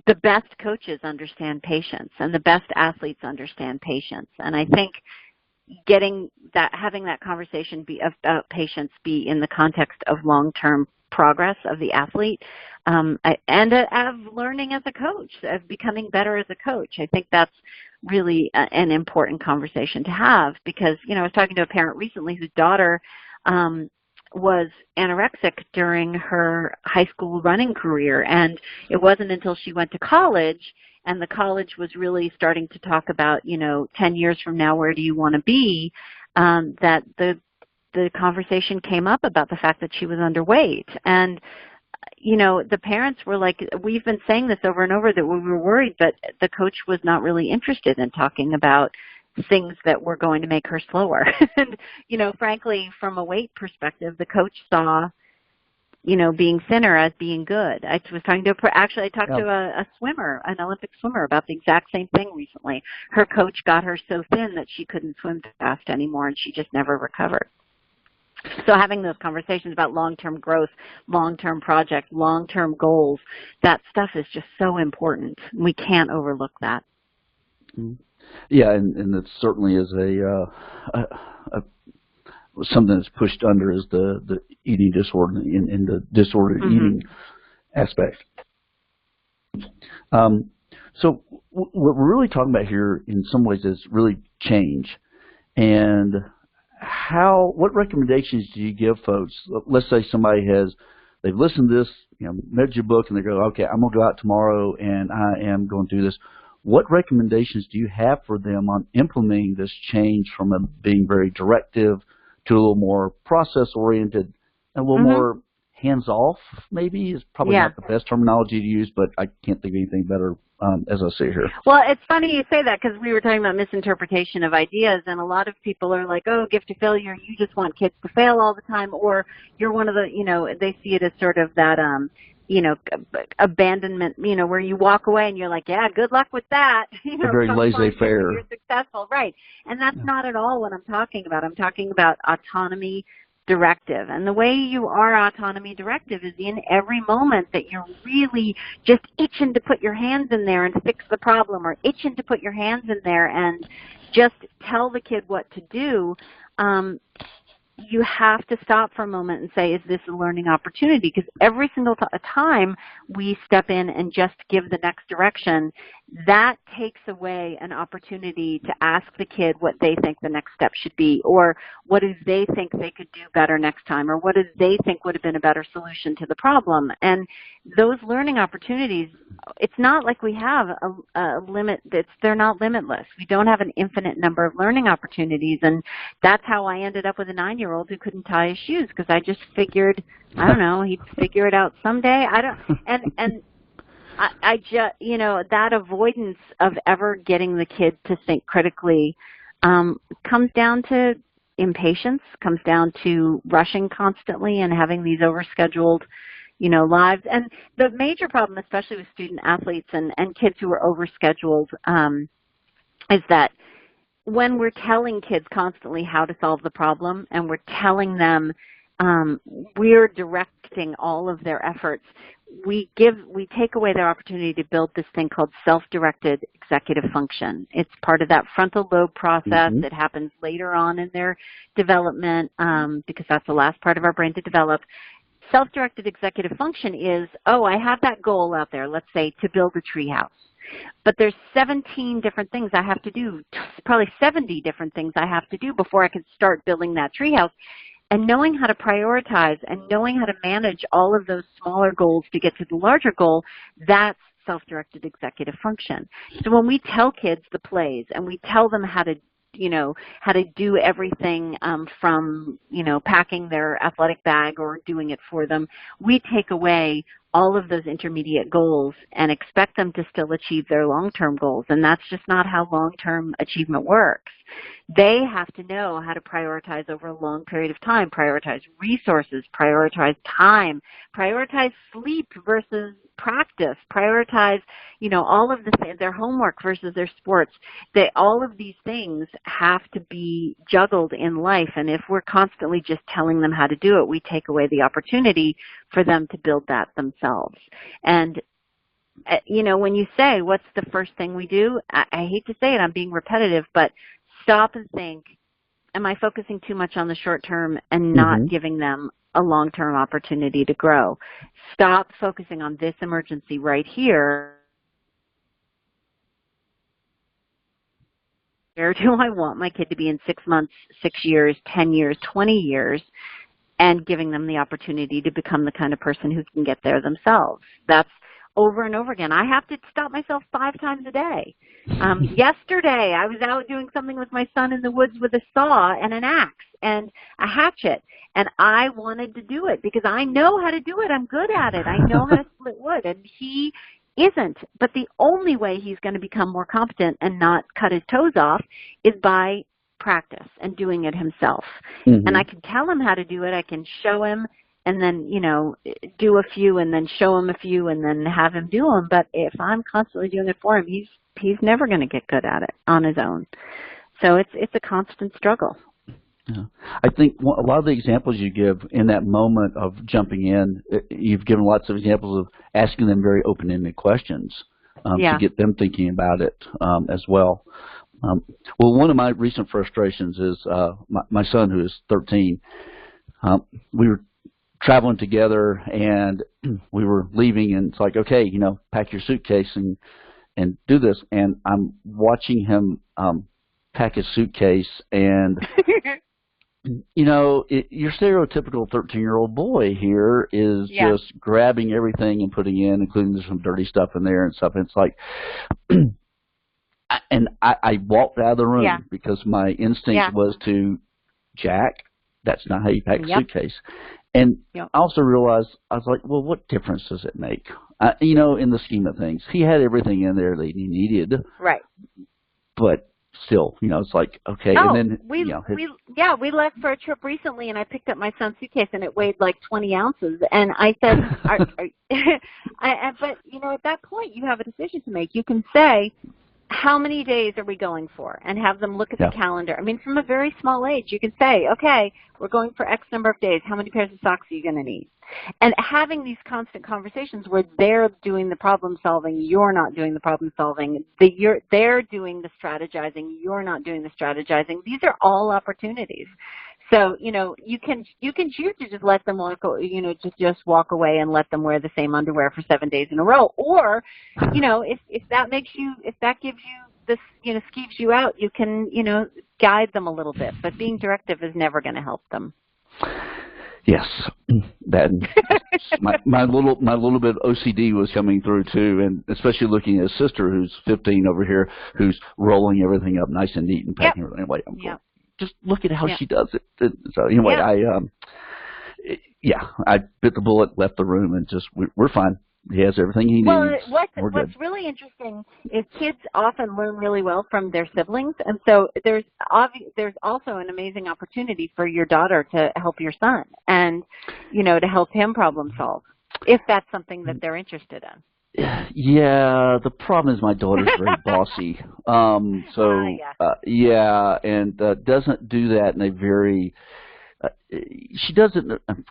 B: the best coaches understand patience and the best athletes understand patience. And I think having that conversation about patience be in the context of long-term progress of the athlete, and of learning as a coach, of becoming better as a coach. I think that's really an important conversation to have, because, I was talking to a parent recently whose daughter was anorexic during her high school running career, and it wasn't until she went to college and the college was really starting to talk about, 10 years from now, where do you want to be, that the conversation came up about the fact that she was underweight. And, the parents were like, we've been saying this over and over that we were worried, but the coach was not really interested in talking about things that were going to make her slower. And, you know, frankly, from a weight perspective, the coach saw, you know, being thinner as being good. I was talking to I talked to a swimmer, an Olympic swimmer, about the exact same thing recently. Her coach got her so thin that she couldn't swim fast anymore, and she just never recovered. So having those conversations about long-term growth, long-term project, long-term goals, that stuff is just so important. We can't overlook that.
A: Yeah, and it certainly is something that's pushed under is the eating disorder in the disordered eating aspect. So what we're really talking about here in some ways is really change. And what recommendations do you give folks? Let's say somebody they've listened to this, you know, read your book, and they go, okay, I'm going to go out tomorrow and I am going to do this. What recommendations do you have for them on implementing this change from being very directive to a little more process-oriented, and a little more hands-off, maybe, is probably not the best terminology to use, but I can't think of anything better as I sit here.
B: Well, it's funny you say that, because we were talking about misinterpretation of ideas, and a lot of people are like, oh, gift of failure, you just want kids to fail all the time, or you're one of the, you know, they see it as sort of that, you know, abandonment, you know, where you walk away and you're like, yeah, good luck with that. You know,
A: very laissez-faire.
B: You're successful, right. And that's not at all what I'm talking about. I'm talking about autonomy directive. And the way you are autonomy directive is in every moment that you're really just itching to put your hands in there and fix the problem, or itching to put your hands in there and just tell the kid what to do. You have to stop for a moment and say, is this a learning opportunity? Because every single time we step in and just give the next direction, that takes away an opportunity to ask the kid what they think the next step should be, or what do they think they could do better next time, or what do they think would have been a better solution to the problem. And those learning opportunities, it's not like we have a limit. They're not limitless. We don't have an infinite number of learning opportunities, and that's how I ended up with a 9-year-old who couldn't tie his shoes, because I just figured, I don't know, he'd figure it out someday. I just, you know, that avoidance of ever getting the kid to think critically comes down to impatience, comes down to rushing constantly and having these overscheduled, you know, lives. And the major problem, especially with student athletes and kids who are overscheduled, is that when we're telling kids constantly how to solve the problem, and we're telling them we're directing all of their efforts, we take away their opportunity to build this thing called self-directed executive function. It's part of that frontal lobe process that happens later on in their development, because that's the last part of our brain to develop. Self-directed executive function is, oh, I have that goal out there, let's say, to build a tree house. But there's 17 different things I have to do, probably 70 different things I have to do before I can start building that treehouse. And knowing how to prioritize and knowing how to manage all of those smaller goals to get to the larger goal, that's self-directed executive function. So when we tell kids the plays and we tell them how to, you know, how to do everything from, you know, packing their athletic bag or doing it for them, we take away all of those intermediate goals and expect them to still achieve their long-term goals. And that's just not how long-term achievement works. They have to know how to prioritize over a long period of time, prioritize resources, prioritize time, prioritize sleep versus practice, prioritize, you know, all of their homework versus their sports. All of these things have to be juggled in life, and if we're constantly just telling them how to do it, we take away the opportunity for them to build that themselves. And you know, when you say, what's the first thing we do? I hate to say it, I'm being repetitive, but stop and think, am I focusing too much on the short term and not giving them a long-term opportunity to grow? Stop focusing on this emergency right here. Where do I want my kid to be in 6 months, 6 years, 10 years, 20 years, and giving them the opportunity to become the kind of person who can get there themselves. That's over and over again. I have to stop myself 5 times a day. Yesterday, I was out doing something with my son in the woods with a saw and an axe and a hatchet, and I wanted to do it because I know how to do it. I'm good at it. I know how to split wood, and he isn't. But the only way he's going to become more competent and not cut his toes off is by practice and doing it himself. And I can tell him how to do it. I can show him and then, you know, do a few and then show him a few and then have him do them. But if I'm constantly doing it for him, he's never going to get good at it on his own. So it's a constant struggle.
A: Yeah. I think a lot of the examples you give in that moment of jumping in, you've given lots of examples of asking them very open-ended questions to get them thinking about it as well. Well, one of my recent frustrations is my son, who is 13, we were traveling together and we were leaving, and it's like, okay, you know, pack your suitcase and do this. And I'm watching him pack his suitcase, and you know, your stereotypical 13-year-old boy here is just grabbing everything and putting in, including there's some dirty stuff in there and stuff. And it's like, and I walked out of the room because my instinct was to, Jack, that's not how you pack a suitcase. And I also realized, I was like, well, what difference does it make? You know, in the scheme of things, he had everything in there that he needed. Right. But still, you know, it's like, okay.
B: Oh,
A: and then,
B: we left for a trip recently, and I picked up my son's suitcase, and it weighed like 20 ounces. And I said, but, you know, at that point, you have a decision to make. You can say, how many days are we going for? And have them look at the calendar. I mean, from a very small age, you can say, okay, we're going for X number of days. How many pairs of socks are you going to need? And having these constant conversations where they're doing the problem solving, you're not doing the problem solving, they're doing the strategizing, you're not doing the strategizing. These are all opportunities. So, you know, you can choose to just let them walk, you know, just walk away and let them wear the same underwear for 7 days in a row. Or, you know, if that gives you this, you know, skeeves you out, you can, you know, guide them a little bit. But being directive is never going to help them.
A: Yes, that my little bit of OCD was coming through too, and especially looking at his sister, who's 15 over here, who's rolling everything up nice and neat and packing everything away. I'm going, just look at how she does it. So anyway, I bit the bullet, left the room, and just we're fine. He has everything he needs.
B: Well, what's really interesting is kids often learn really well from their siblings, and so there's also an amazing opportunity for your daughter to help your son, and you know, to help him problem solve if that's something that they're interested in.
A: Yeah, the problem is my daughter's very bossy. And doesn't do that in a very. She doesn't.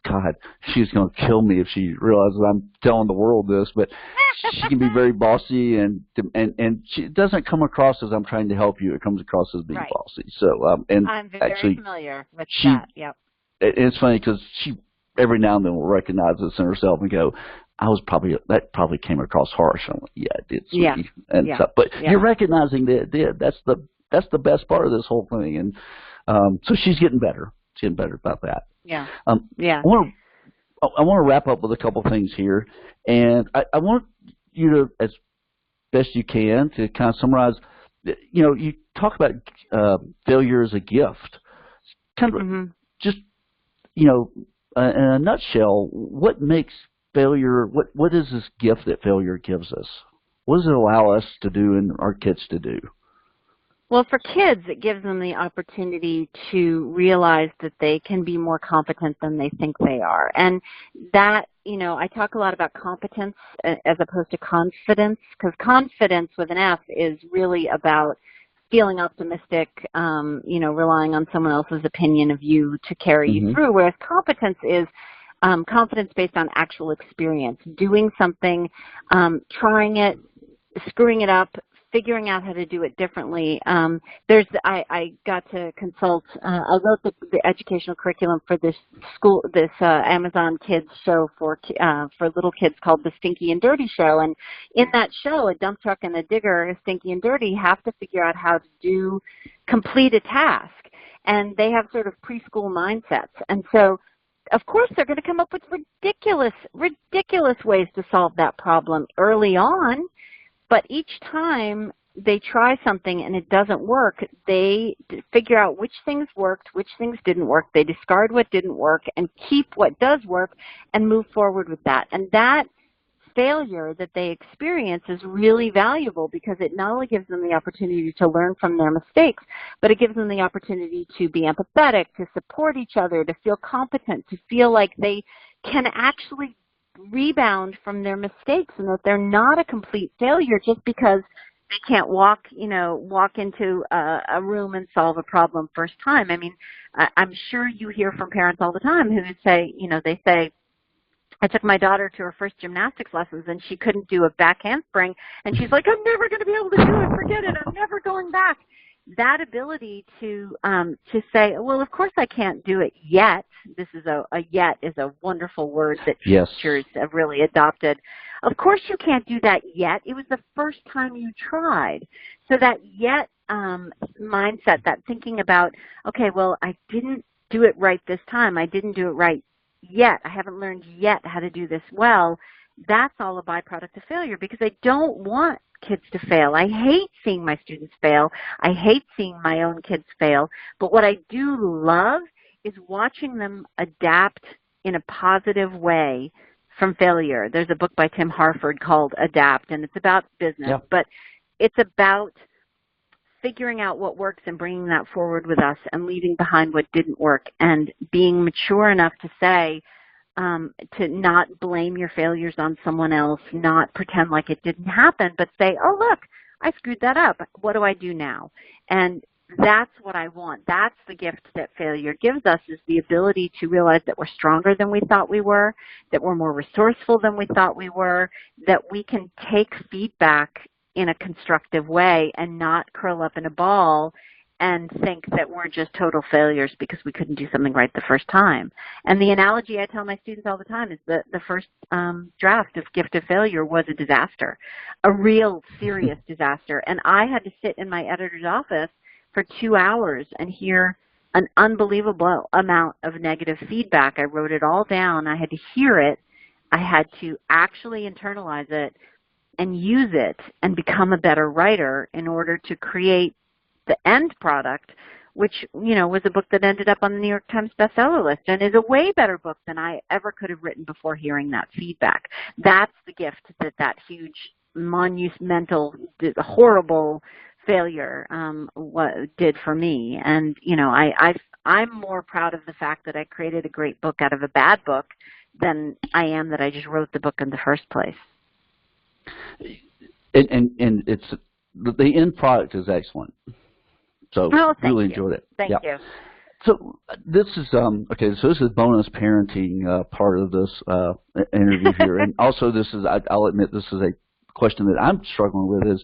A: God, she's going to kill me if she realizes I'm telling the world this. But she can be very bossy, and she doesn't come across as I'm trying to help you. It comes across as being bossy. So, and
B: I'm very familiar with that. Yep.
A: It's funny because she every now and then will recognize this in herself and go, that probably came across harsh. I'm like, yeah, it did, sweetie. And stuff. But you're recognizing that it did. That's the best part of this whole thing. And so she's getting better. She's getting better about that.
B: Yeah.
A: I want to wrap up with a couple things here, and I want you to, as best you can, to kind of summarize. You know, you talk about failure as a gift. Kind of just, you know, in a nutshell, what makes failure? What is this gift that failure gives us? What does it allow us to do and our kids to do?
B: Well, for kids, it gives them the opportunity to realize that they can be more competent than they think they are. And that, you know, I talk a lot about competence as opposed to confidence, because confidence with an F is really about feeling optimistic, you know, relying on someone else's opinion of you to carry you through, whereas competence is confidence based on actual experience, doing something, trying it, screwing it up, figuring out how to do it differently. I got to consult. I wrote the educational curriculum for this Amazon Kids show for little kids called the Stinky and Dirty Show. And in that show, a dump truck and a digger, Stinky and Dirty, have to figure out how to complete a task, and they have sort of preschool mindsets. And so, of course, they're going to come up with ridiculous ways to solve that problem early on. But each time they try something and it doesn't work, they figure out which things worked, which things didn't work. They discard what didn't work and keep what does work and move forward with that. And that failure that they experience is really valuable because it not only gives them the opportunity to learn from their mistakes, but it gives them the opportunity to be empathetic, to support each other, to feel competent, to feel like they can actually rebound from their mistakes and that they're not a complete failure just because they can't walk into a room and solve a problem first time. I mean, I'm sure you hear from parents all the time who say, they say, I took my daughter to her first gymnastics lessons and she couldn't do a back handspring and she's like, I'm never going to be able to do it. Forget it. I'm never going back. That ability to say, well, of course I can't do it yet. This is a yet is a wonderful word that teachers have really adopted. Of course you can't do that yet. It was the first time you tried. So that yet mindset, that thinking about, okay, well, I didn't do it right this time. I didn't do it right yet. I haven't learned yet how to do this well. That's all a byproduct of failure because I don't want kids to fail. I hate seeing my students fail. I hate seeing my own kids fail. But what I do love is watching them adapt in a positive way from failure. There's a book by Tim Harford called Adapt, and it's about business, but it's about figuring out what works and bringing that forward with us and leaving behind what didn't work and being mature enough to say, to not blame your failures on someone else, not pretend like it didn't happen, but say, oh, look, I screwed that up. What do I do now? And that's what I want. That's the gift that failure gives us, is the ability to realize that we're stronger than we thought we were, that we're more resourceful than we thought we were, that we can take feedback in a constructive way and not curl up in a ball and think that we're just total failures because we couldn't do something right the first time. And the analogy I tell my students all the time is that the first draft of Gift of Failure was a disaster, a real serious disaster. And I had to sit in my editor's office for 2 hours and hear an unbelievable amount of negative feedback. I wrote it all down. I had to hear it. I had to actually internalize it and use it and become a better writer in order to create the end product, which, was a book that ended up on the New York Times bestseller list and is a way better book than I ever could have written before hearing that feedback. That's the gift that huge, monumental, horrible failure did for me. And, I'm more proud of the fact that I created a great book out of a bad book than I am that I just wrote the book in the first place.
A: And it's the end product is excellent. So really enjoyed it.
B: Thank you.
A: So this is okay. So this is bonus parenting part of this interview here, and also this is I'll admit this is a question that I'm struggling with is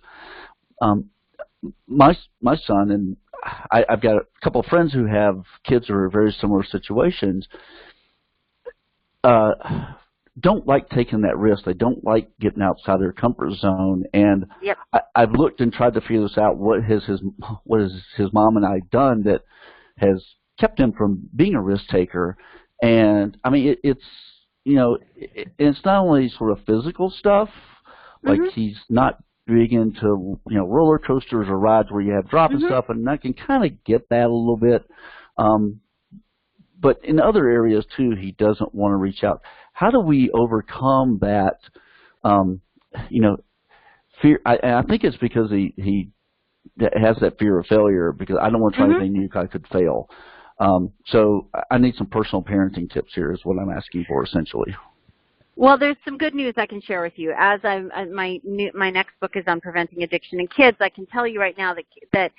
A: my son and I've got a couple of friends who have kids who are in very similar situations. Don't like taking that risk. They don't like getting outside their comfort zone. And I've looked and tried to figure this out. What has his mom and I done that has kept him from being a risk taker? And I mean, it's it's not only sort of physical stuff. Like he's not big into roller coasters or rides where you have dropping stuff, and I can kind of get that a little bit. But in other areas too, he doesn't want to reach out. How do we overcome that, fear? I think it's because he has that fear of failure, because I don't want to try anything new because I could fail. So I need some personal parenting tips here is what I'm asking for, essentially.
B: Well, there's some good news I can share with you. As my next book is on preventing addiction in kids, I can tell you right now that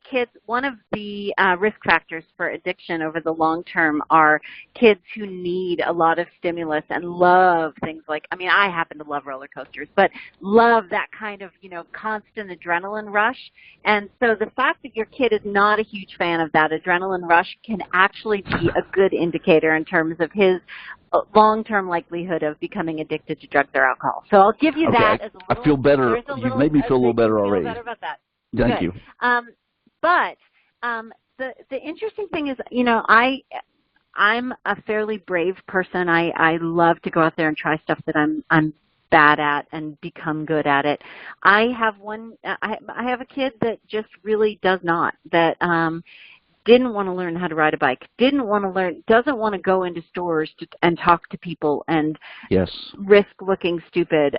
B: kids, one of the risk factors for addiction over the long term are kids who need a lot of stimulus and love things like, I happen to love roller coasters, but love that kind of, constant adrenaline rush. And so the fact that your kid is not a huge fan of that adrenaline rush can actually be a good indicator in terms of his long-term likelihood of becoming addicted to drugs or alcohol. So I'll give you that as a little.
A: I feel better. You've made me feel a little better already.
B: Better about that.
A: Thank you.
B: But the interesting thing is, I'm a fairly brave person. I love to go out there and try stuff that I'm bad at and become good at it. I have a kid that just really does not. That didn't want to learn how to ride a bike, doesn't want to go into stores and talk to people and
A: Yes.
B: risk looking stupid.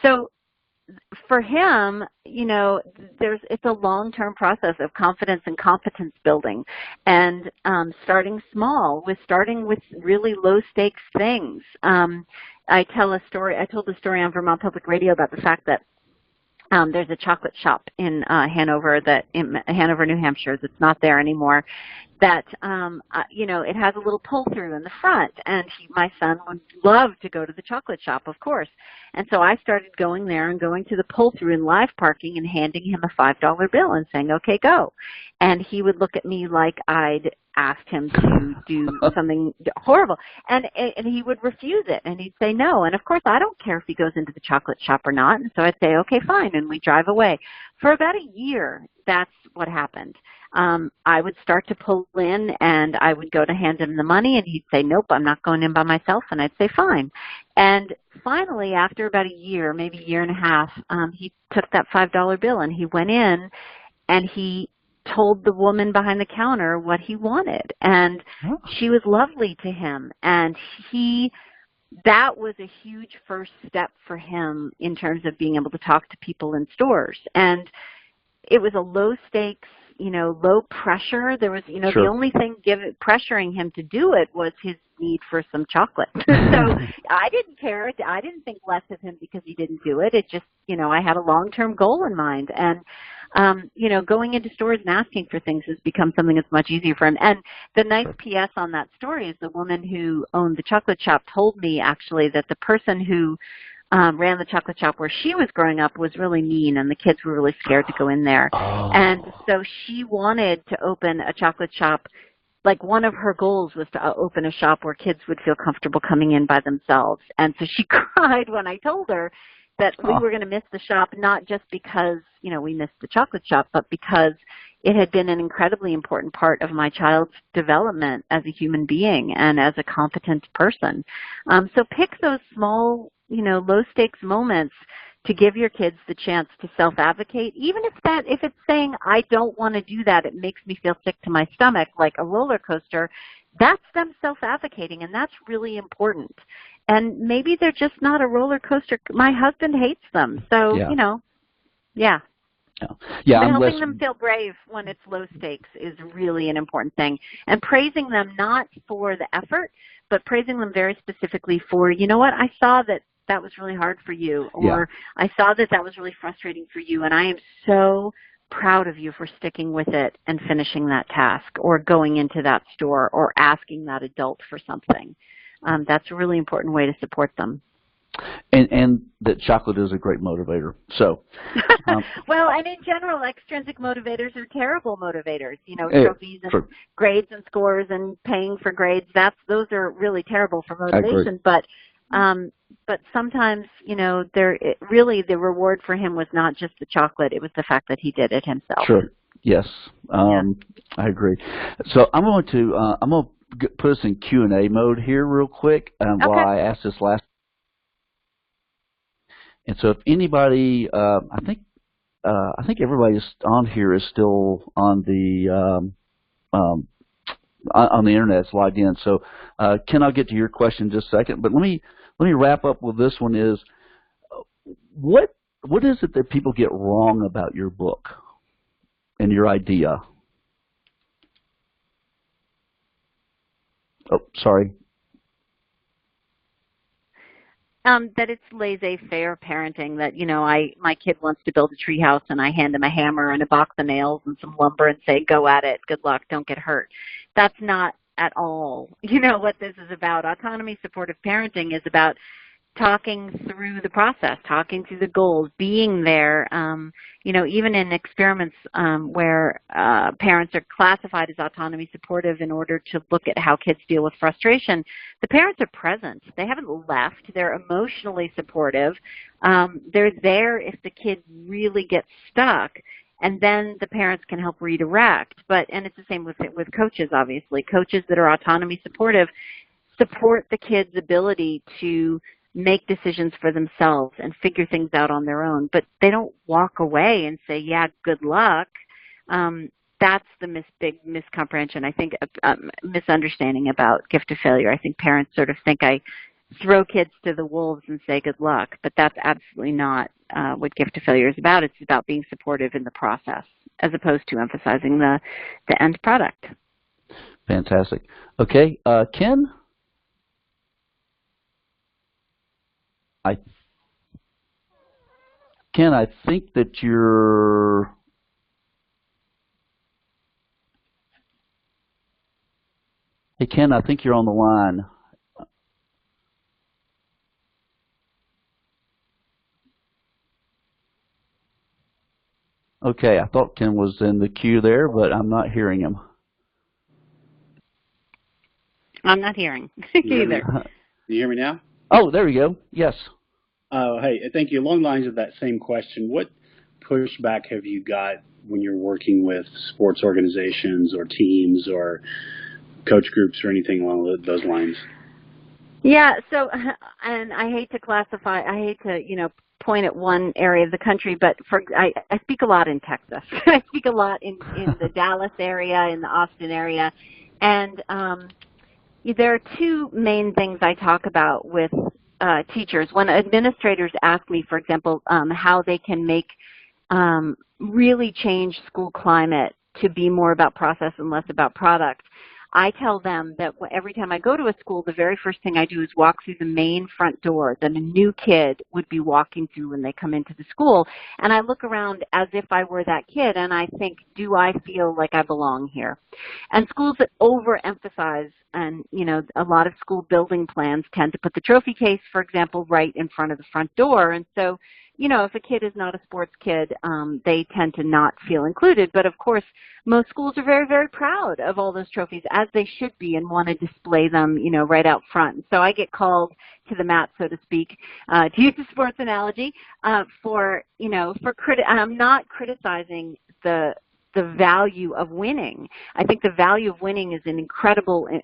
B: So for him, it's a long-term process of confidence and competence building, and starting with really low-stakes things. I told a story on Vermont Public Radio about the fact that there's a chocolate shop in Hanover, New Hampshire, that's not there anymore, that, it has a little pull-through in the front, and my son would love to go to the chocolate shop, of course. And so I started going there and going to the pull-through in live parking and handing him a $5 bill and saying, okay, go. And he would look at me like I'd asked him to do something horrible. And he would refuse it, and he'd say no. And, of course, I don't care if he goes into the chocolate shop or not. And so I'd say, okay, fine, and we drive away. For about a year, that's what happened. I would start to pull in, and I would go to hand him the money, and he'd say, nope, I'm not going in by myself, and I'd say, fine. And finally, after about a year, maybe a year and a half, he took that $5 bill, and he went in, and he told the woman behind the counter what he wanted, and she was lovely to him, and that was a huge first step for him in terms of being able to talk to people in stores. And it was a low stakes, low pressure. There was,
A: Sure.
B: The only thing pressuring him to do it was his need for some chocolate. So I didn't care. I didn't think less of him because he didn't do it. It just, I had a long-term goal in mind. And, going into stores and asking for things has become something that's much easier for him. And the nice PS on that story is the woman who owned the chocolate shop told me actually that the person who ran the chocolate shop where she was growing up was really mean, and the kids were really scared to go in there.
A: Oh.
B: And so she wanted to open a chocolate shop. Like, one of her goals was to open a shop where kids would feel comfortable coming in by themselves. And so she cried when I told her that we were going to miss the shop, not just because, we missed the chocolate shop, but because it had been an incredibly important part of my child's development as a human being and as a competent person. So pick those small, low-stakes moments to give your kids the chance to self-advocate, even if it's saying, I don't want to do that, it makes me feel sick to my stomach, like a roller coaster. That's them self-advocating, and that's really important. And maybe they're just not a roller coaster. My husband hates them, so,
A: Yeah,
B: but helping them feel brave when it's low stakes is really an important thing. And praising them not for the effort, but praising them very specifically for, I saw that was really hard for you, or I saw that was really frustrating for you, and I am so proud of you for sticking with it and finishing that task, or going into that store, or asking that adult for something. That's a really important way to support them.
A: And that chocolate is a great motivator. So,
B: well, and in general, extrinsic motivators are terrible motivators. Trophies and grades and scores and paying for grades. Those are really terrible for motivation. But sometimes, really the reward for him was not just the chocolate; it was the fact that he did it himself.
A: Sure. Yes. I agree. So I'm going to put us in Q&A mode here real quick while I ask this last. And so if anybody, I think everybody on here is still on the internet, it's logged in. So Ken, I'll get to your question in just a second. But let me wrap up with this one. Is what is it that people get wrong about your book and your idea? Oh, sorry.
B: That it's laissez-faire parenting, that, my kid wants to build a treehouse and I hand him a hammer and a box of nails and some lumber and say, go at it, good luck, don't get hurt. That's not at all, what this is about. Autonomy supportive parenting is about talking through the process, talking through the goals, being there, even in experiments where parents are classified as autonomy supportive in order to look at how kids deal with frustration, the parents are present. They haven't left. They're emotionally supportive. They're there if the kid really gets stuck, and then the parents can help redirect. And it's the same with coaches, obviously. Coaches that are autonomy supportive support the kid's ability to make decisions for themselves and figure things out on their own, but they don't walk away and say, yeah, good luck. that's the big miscomprehension. I think misunderstanding about gift of failure. I think parents sort of think I throw kids to the wolves and say good luck, but that's absolutely not what gift of failure is about. It's about being supportive in the process as opposed to emphasizing the end product.
A: Fantastic. Okay, Ken? Ken, I think that you're... Hey, Ken, I think you're on the line. Okay, I thought Ken was in the queue there, but I'm not hearing him.
B: I'm not hearing either.
C: Can you hear me now?
A: Oh, there we go. Yes.
C: Hey, thank you. Along the lines of that same question, what pushback have you got when you're working with sports organizations or teams or coach groups or anything along those lines?
B: Yeah, so, and I hate to point at one area of the country, but I speak a lot in Texas. I speak a lot in the Dallas area, in the Austin area, and there are two main things I talk about with teachers. When administrators ask me, for example, how they can make really change school climate to be more about process and less about product, I tell them that every time I go to a school, the very first thing I do is walk through the main front door that a new kid would be walking through when they come into the school. And I look around as if I were that kid, and I think, do I feel like I belong here? And schools that overemphasize, and a lot of school building plans tend to put the trophy case, for example, right in front of the front door. And so, if a kid is not a sports kid, they tend to not feel included. But of course, most schools are very, very proud of all those trophies, as they should be, and want to display them, right out front. So I get called to the mat, so to speak, to use the sports analogy, and I'm not criticizing the value of winning. I think the value of winning is an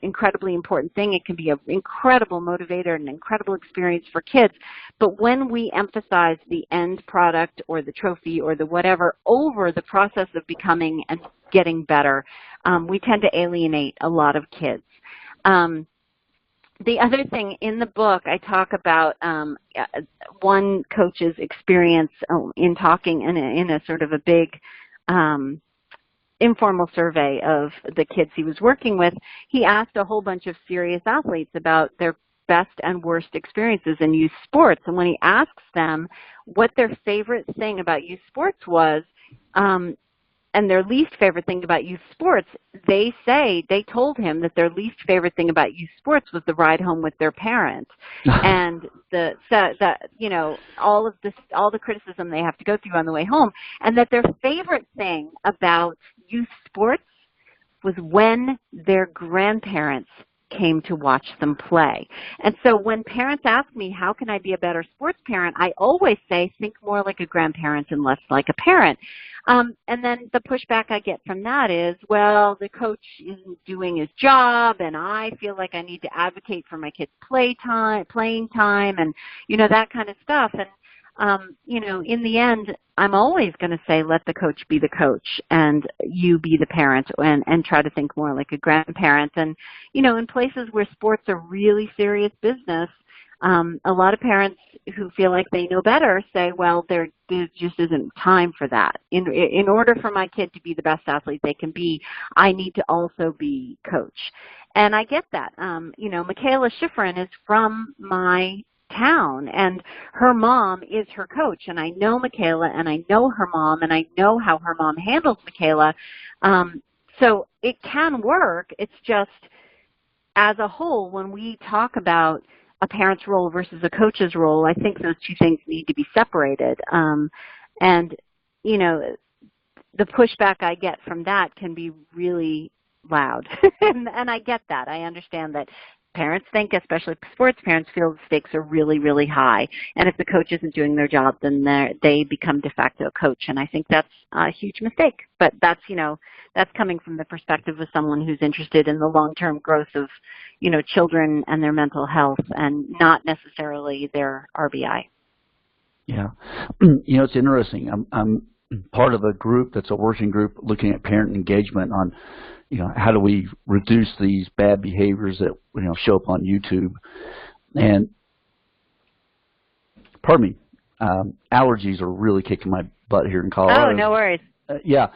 B: incredibly important thing. It can be an incredible motivator and an incredible experience for kids. But when we emphasize the end product or the trophy or the whatever over the process of becoming and getting better, we tend to alienate a lot of kids. The other thing in the book, I talk about one coach's experience in talking in a sort of a big informal survey of the kids he was working with. He asked a whole bunch of serious athletes about their best and worst experiences in youth sports. And when he asks them what their favorite thing about youth sports was, and their least favorite thing about youth sports, they told him that their least favorite thing about youth sports was the ride home with their parents, and all the criticism they have to go through on the way home, and that their favorite thing about youth sports was when their grandparents came to watch them play. And so when parents ask me, how can I be a better sports parent, I always say, think more like a grandparent and less like a parent. And then the pushback I get from that is, well, the coach isn't doing his job, and I feel like I need to advocate for my kids' playing time, and, that kind of stuff. And, in the end, I'm always going to say, let the coach be the coach and you be the parent, and try to think more like a grandparent. And, in places where sports are really serious business, a lot of parents who feel like they know better say, well, there just isn't time for that. In order for my kid to be the best athlete they can be, I need to also be coach. And I get that. Michaela Schifrin is from my town, and her mom is her coach, and I know Michaela, and I know her mom, and I know how her mom handles Michaela. So it can work. It's just, as a whole, when we talk about a parent's role versus a coach's role, I think those two things need to be separated. And, the pushback I get from that can be really loud. and I get that. I understand that parents think, especially sports parents, feel the stakes are really, really high. And if the coach isn't doing their job, then they become de facto coach. And I think that's a huge mistake. But that's coming from the perspective of someone who's interested in the long-term growth of, children and their mental health, and not necessarily their RBI.
A: Yeah. It's interesting. I'm part of a group that's a working group looking at parent engagement on, how do we reduce these bad behaviors that, show up on YouTube. And, pardon me, allergies are really kicking my butt here in Colorado.
B: Oh, no worries.
A: Yeah,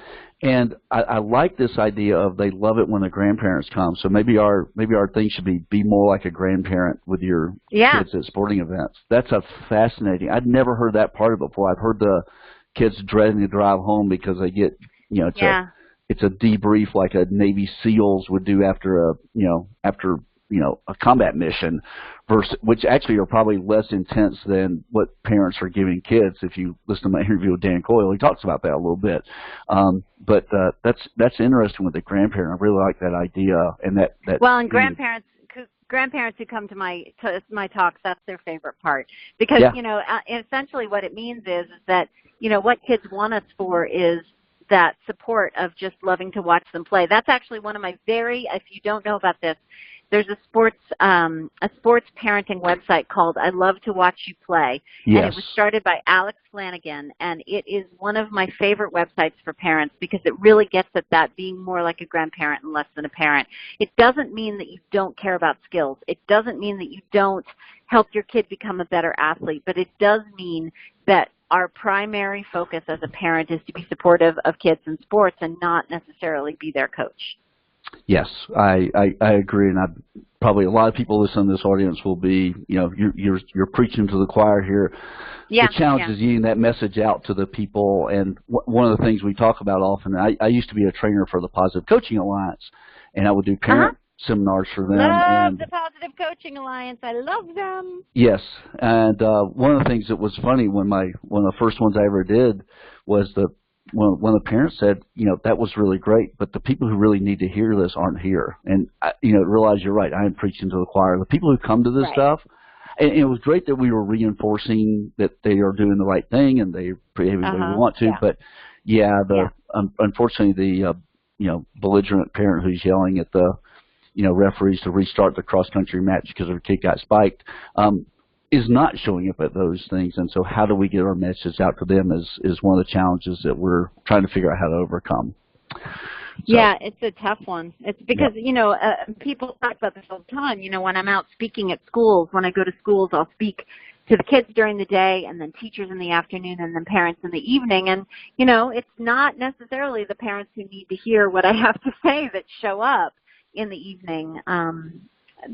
A: and I like this idea of they love it when the grandparents come. So maybe our thing should be more like a grandparent with your kids at sporting events. That's a fascinating. I'd never heard that part of it before. I've heard the kids dreading to drive home because they get it's a debrief like a Navy SEALs would do after a combat mission, which actually are probably less intense than what parents are giving kids. If you listen to my interview with Dan Coyle, he talks about that a little bit. But that's interesting with the grandparent. I really like that idea. And that
B: well, and grandparents who come to my talks, that's their favorite part, because essentially what it means is that what kids want us for is that support of just loving to watch them play. That's actually one of my if you don't know about this, there's a sports parenting website called I Love to Watch You Play.
A: Yes.
B: And it was started by Alex Flanagan, and it is one of my favorite websites for parents because it really gets at that being more like a grandparent and less than a parent. It doesn't mean that you don't care about skills. It doesn't mean that you don't help your kid become a better athlete, but it does mean that our primary focus as a parent is to be supportive of kids in sports and not necessarily be their coach.
A: Yes, I agree, and probably a lot of people listening to this audience will be, you're preaching to the choir here.
B: Yeah,
A: the challenge is getting that message out to the people, and one of the things we talk about often, I used to be a trainer for the Positive Coaching Alliance, and I would do parent seminars for them.
B: Love the Positive Coaching Alliance. I love them.
A: Yes, and one of the things that was funny one of the first ones I ever did was when the parents said, that was really great, but the people who really need to hear this aren't here. And, realize you're right. I am preaching to the choir. The people who come to this stuff, and it was great that we were reinforcing that they are doing the right thing and they behave the way we want to. But, unfortunately, the, belligerent parent who's yelling at the, referees to restart the cross-country match because their kid got spiked, is not showing up at those things. And so how do we get our message out to them is one of the challenges that we're trying to figure out how to overcome. So,
B: yeah, it's a tough one. It's because, people talk about this all the time. When I'm out speaking at schools, when I go to schools, I'll speak to the kids during the day and then teachers in the afternoon and then parents in the evening. And, it's not necessarily the parents who need to hear what I have to say that show up in the evening.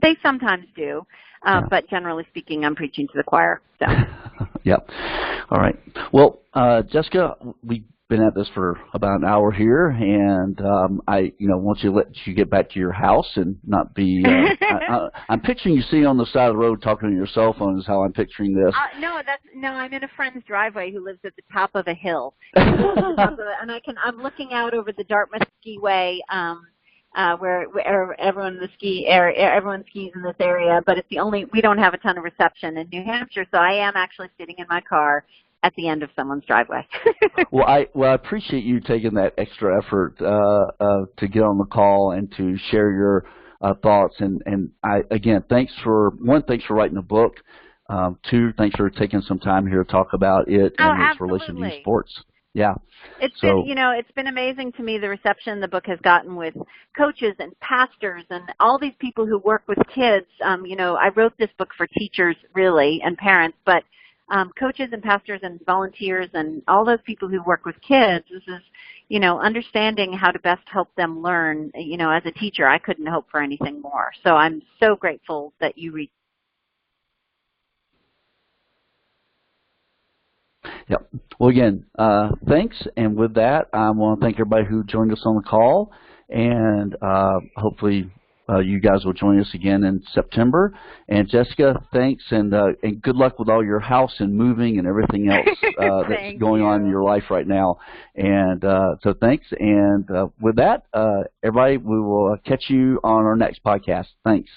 B: They sometimes do. But generally speaking, I'm preaching to the choir. So.
A: Yep. All right. Well, Jessica, we've been at this for about an hour here, and I want to let you get back to your house and not be. I'm picturing you sitting on the side of the road talking to your cell phone. Is how I'm picturing this.
B: No, I'm in a friend's driveway who lives at the top of a hill, and I'm looking out over the Dartmouth Skiway. Where everyone skis in this area, but we don't have a ton of reception in New Hampshire, so I am actually sitting in my car at the end of someone's driveway.
A: Well, I appreciate you taking that extra effort to get on the call and to share your thoughts. And thanks for writing the book. Two, thanks for taking some time here to talk about it and its relation to youth sports. Yeah.
B: It's been amazing to me the reception the book has gotten with coaches and pastors and all these people who work with kids. I wrote this book for teachers really and parents, but coaches and pastors and volunteers and all those people who work with kids, this is, understanding how to best help them learn. As a teacher, I couldn't hope for anything more. So I'm so grateful that you reached.
A: Yep. Well, again, thanks. And with that, I want to thank everybody who joined us on the call. And hopefully you guys will join us again in September. And Jessica, thanks. And good luck with all your house and moving and everything else that's going on in your life right now. And so thanks. And with that, everybody, we will catch you on our next podcast. Thanks.